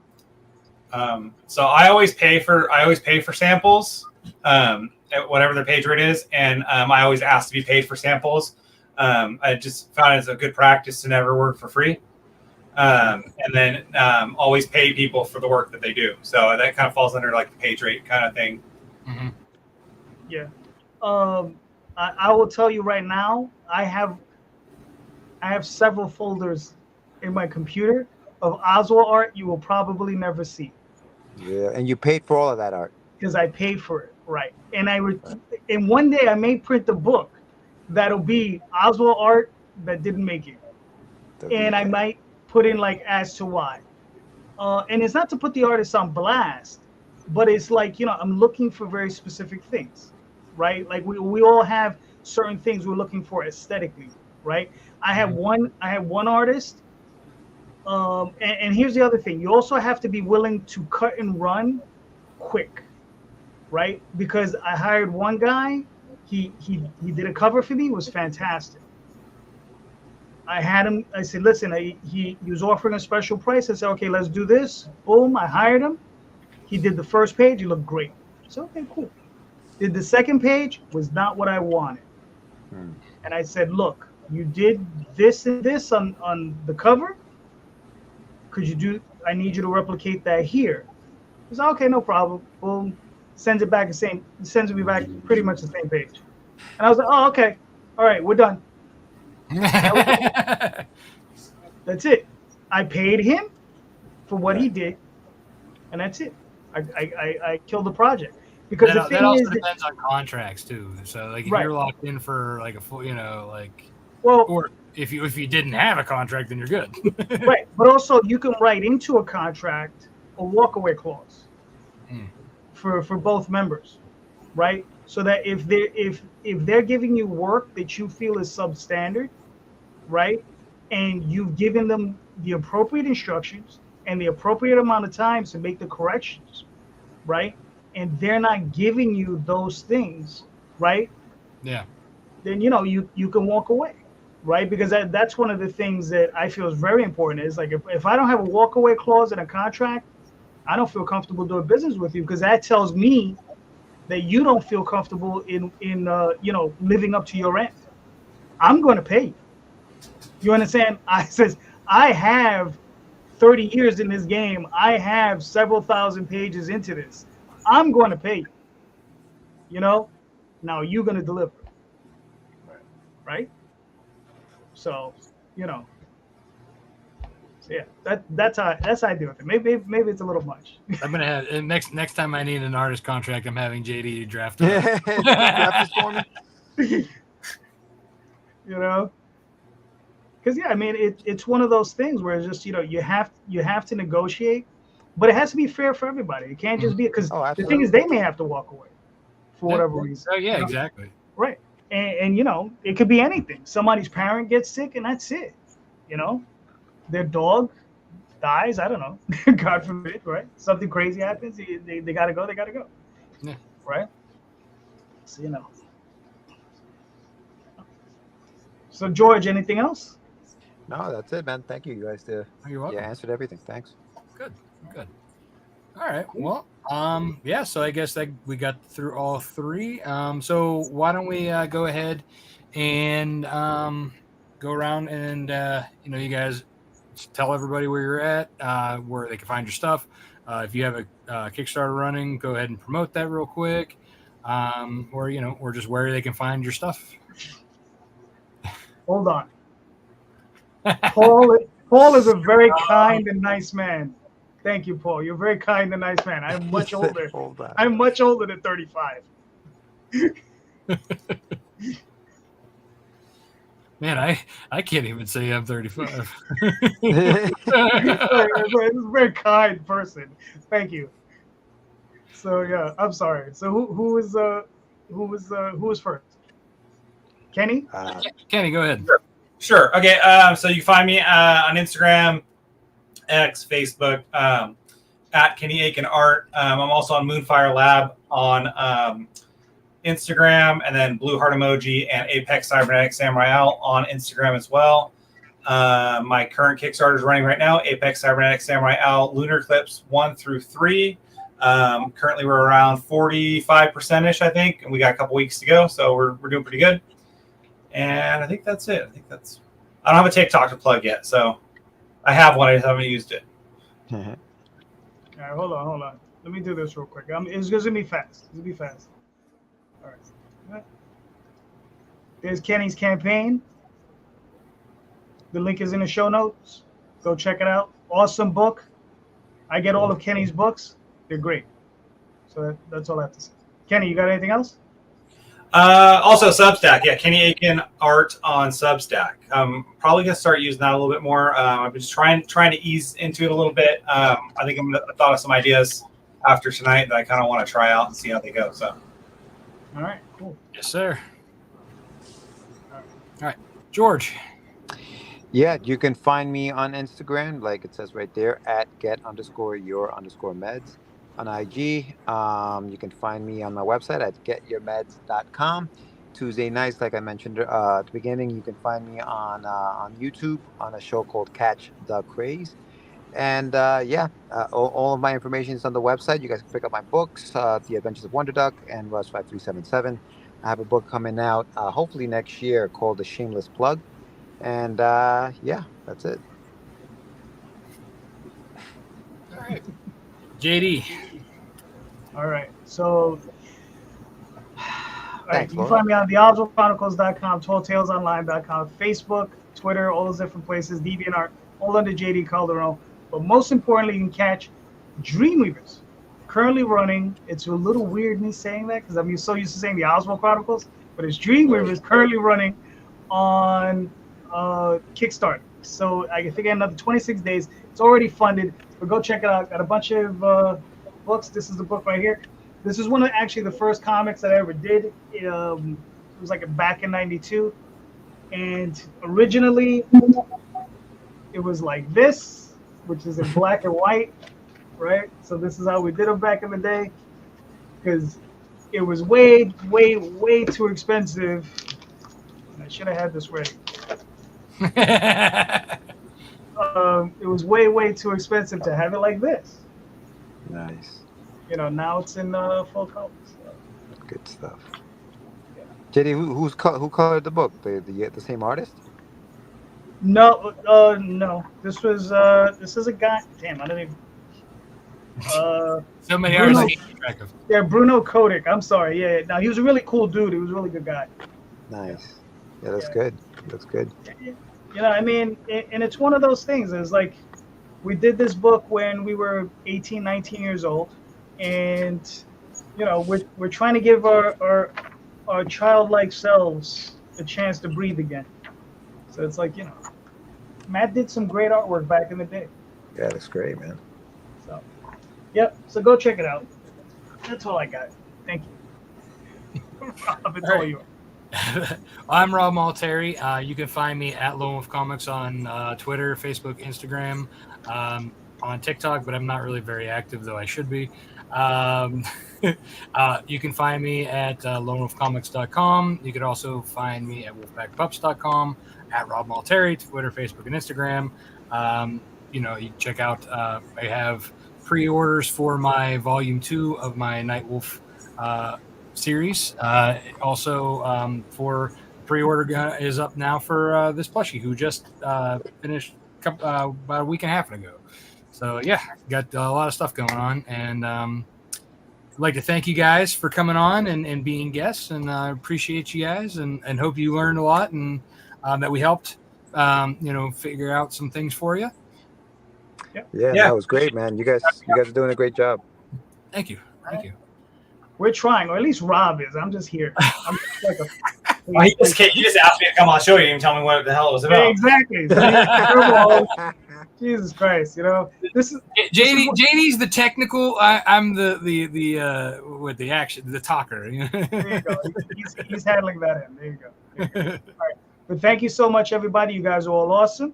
So I always pay for samples, at whatever their page rate is, and I always ask to be paid for samples. I just found it's a good practice to never work for free, and then always pay people for the work that they do. So that kind of falls under like the page rate kind of thing. Mm-hmm. Yeah. I will tell you right now, I have several folders in my computer of Oswald art you will probably never see. Yeah, and you paid for all of that art. Because I paid for it, right? And and one day I may print a book that'll be Oswald art that didn't make it, and I might put in like as to why. And it's not to put the artist on blast, but it's like, I'm looking for very specific things, right? Like we all have certain things we're looking for aesthetically, right? I have one artist. And here's the other thing: you also have to be willing to cut and run quick, right? Because I hired one guy, he did a cover for me, it was fantastic. I had him, I said, listen, he was offering a special price. I said, okay, let's do this. Boom, I hired him. He did the first page, he looked great. I said, okay, cool. Did the second page, was not what I wanted. And I said, look, you did this and this on the cover. I need you to replicate that here. He said, okay, no problem. Boom. Sends it back sends me back pretty much the same page. And I was like, oh, okay. All right, we're done. That's it. I paid him for what he did, and that's it. I killed the project. Because the thing that also is depends on contracts too. So like if you're locked in for like a full, or if you didn't have a contract, then you're good. Right, but also you can write into a contract a walkaway clause for both members, right? So that if they're giving you work that you feel is substandard, right, and you've given them the appropriate instructions and the appropriate amount of time to make the corrections, right, and they're not giving you those things, right? Yeah. Then you can walk away. Right, because that's one of the things that I feel is very important. Is like if I don't have a walkaway clause in a contract, I don't feel comfortable doing business with you, because that tells me that you don't feel comfortable in living up to your end. I'm going to pay you. You understand? I have 30 years in this game. I have several thousand pages into this. I'm going to pay you. Now you're going to deliver. Right? So, so yeah, that's how I deal with it. Maybe it's a little much. I'm gonna have next time I need an artist contract, I'm having JD draft it. Draft this for me. Because I mean it's one of those things where it's just you have to negotiate, but it has to be fair for everybody. It can't just be because the thing is they may have to walk away for whatever reason. Oh yeah, exactly. Right. And it could be anything. Somebody's parent gets sick and that's it. Their dog dies. I don't know. God forbid, right? Something crazy happens. They gotta go. They gotta go. Yeah. Right. So So George, anything else? No, that's it, man. Thank you guys. You're welcome. Yeah, answered everything. Thanks. Good. All right. Well, yeah. So I guess that we got through all three. So why don't we go ahead and go around and you guys tell everybody where you're at, where they can find your stuff. If you have a Kickstarter running, go ahead and promote that real quick, or just where they can find your stuff. Hold on. Paul is a very kind and nice man. Thank you, Paul. You're a very kind and nice man. I'm much older. I'm much older than 35. Man, I can't even say I'm 35. He's a very kind person. Thank you. So yeah, I'm sorry. So who was first? Kenny? Kenny, go ahead. Sure. Okay. So you can find me on Instagram, X, Facebook, at Kenny Aitken Art. I'm also on Moonfire Lab on Instagram, and then Blue Heart Emoji and Apex Cybernetic Samurai Owl on Instagram as well. My current Kickstarter is running right now, Apex Cybernetic Samurai Owl Lunar Eclipse 1 through 3. Currently, we're around 45%-ish, I think, and we got a couple weeks to go, so we're doing pretty good. And I think that's it. I don't have a TikTok to plug yet, so I have one. I just haven't used it. All right, hold on. Let me do this real quick. It's going to be fast. All right. There's Kenny's campaign. The link is in the show notes. Go check it out. Awesome book. I get all of Kenny's books. They're great. So that's all I have to say. Kenny, you got anything else? Also, Substack. Yeah, Kenny Aitken art on Substack. I'm probably going to start using that a little bit more. I'm just trying to ease into it a little bit. I think I thought of some ideas after tonight that I kind of want to try out and see how they go. So. All right, cool. Yes, sir. All right, George. Yeah, you can find me on Instagram, like it says right there, at get_your_meds. On IG, you can find me on my website at getyourmeds.com. Tuesday nights, like I mentioned at the beginning, you can find me on YouTube on a show called Catch the Craze. And all of my information is on the website. You guys can pick up my books, The Adventures of Wonder Duck and Russ 5377. I have a book coming out hopefully next year called The Shameless Plug. And that's it. All right. JD. All right. So, Thanks, you can Laura. find me on theoswaldchronicles.com, talltalesonline.com, Facebook, Twitter, all those different places, DeviantArt, all under JD Calderon. But most importantly, you can catch Dreamweavers currently running. It's a little weird me saying that because I'm so used to saying the Oswald Chronicles, but it's Dreamweavers currently running on Kickstarter. So I think in another 26 days, it's already funded. But go check it out. Got a bunch of books. This is the book right here. This is one of actually the first comics that I ever did. It was like back in '92, and originally it was like this, which is in black and white, right? So this is how we did them back in the day, because it was way, way, way too expensive. I should have had this ready. It was way, way too expensive to have it like this. Nice. Now it's in full color. So. Good stuff. Yeah. JD, who colored the book? The same artist? No. This is a guy. Damn, I don't even. So many Bruno, artists to keep track of. Yeah, Bruno Kodak. I'm sorry. Yeah. Now he was a really cool dude. He was a really good guy. Nice. Yeah, that's good. That's good. I mean, and it's one of those things. It's like we did this book when we were 18, 19 years old, and we're trying to give our childlike selves a chance to breathe again. So it's like Matt did some great artwork back in the day. Yeah, that's great, man. So, yep. So go check it out. That's all I got. Thank you. Rob, it's all yours. I'm Rob Multari. You can find me at Lone Wolf Comics on Twitter, Facebook, Instagram, on TikTok, but I'm not really very active, though I should be. You can find me at lonewolfcomics.com. You can also find me at wolfpackpups.com, at Rob Multari, Twitter, Facebook, and Instagram. You check out, I have pre-orders for my volume 2 of my Nightwolf series. Also, for pre-order is up now for this plushie who just finished about a week and a half ago. So yeah, got a lot of stuff going on, and I'd like to thank you guys for coming on and being guests, and I appreciate you guys, and hope you learned a lot, and that we helped figure out some things for you. Yeah, that was great, man. You guys are doing a great job. Thank you. We're trying, or at least Rob is. I'm just here. I'm just like you just asked me to come on the show. You didn't even tell me what the hell it was about. Exactly. Jesus Christ, this is JD's the technical. I'm the with the action, the talker. There you go. He's handling that end. There you go. All right. But thank you so much, everybody. You guys are all awesome.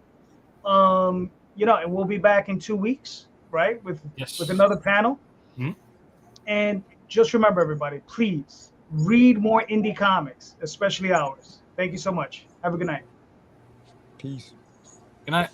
And we'll be back in 2 weeks, right? With another panel. Mm-hmm. And just remember, everybody, please read more indie comics, especially ours. Thank you so much. Have a good night. Peace. Good night.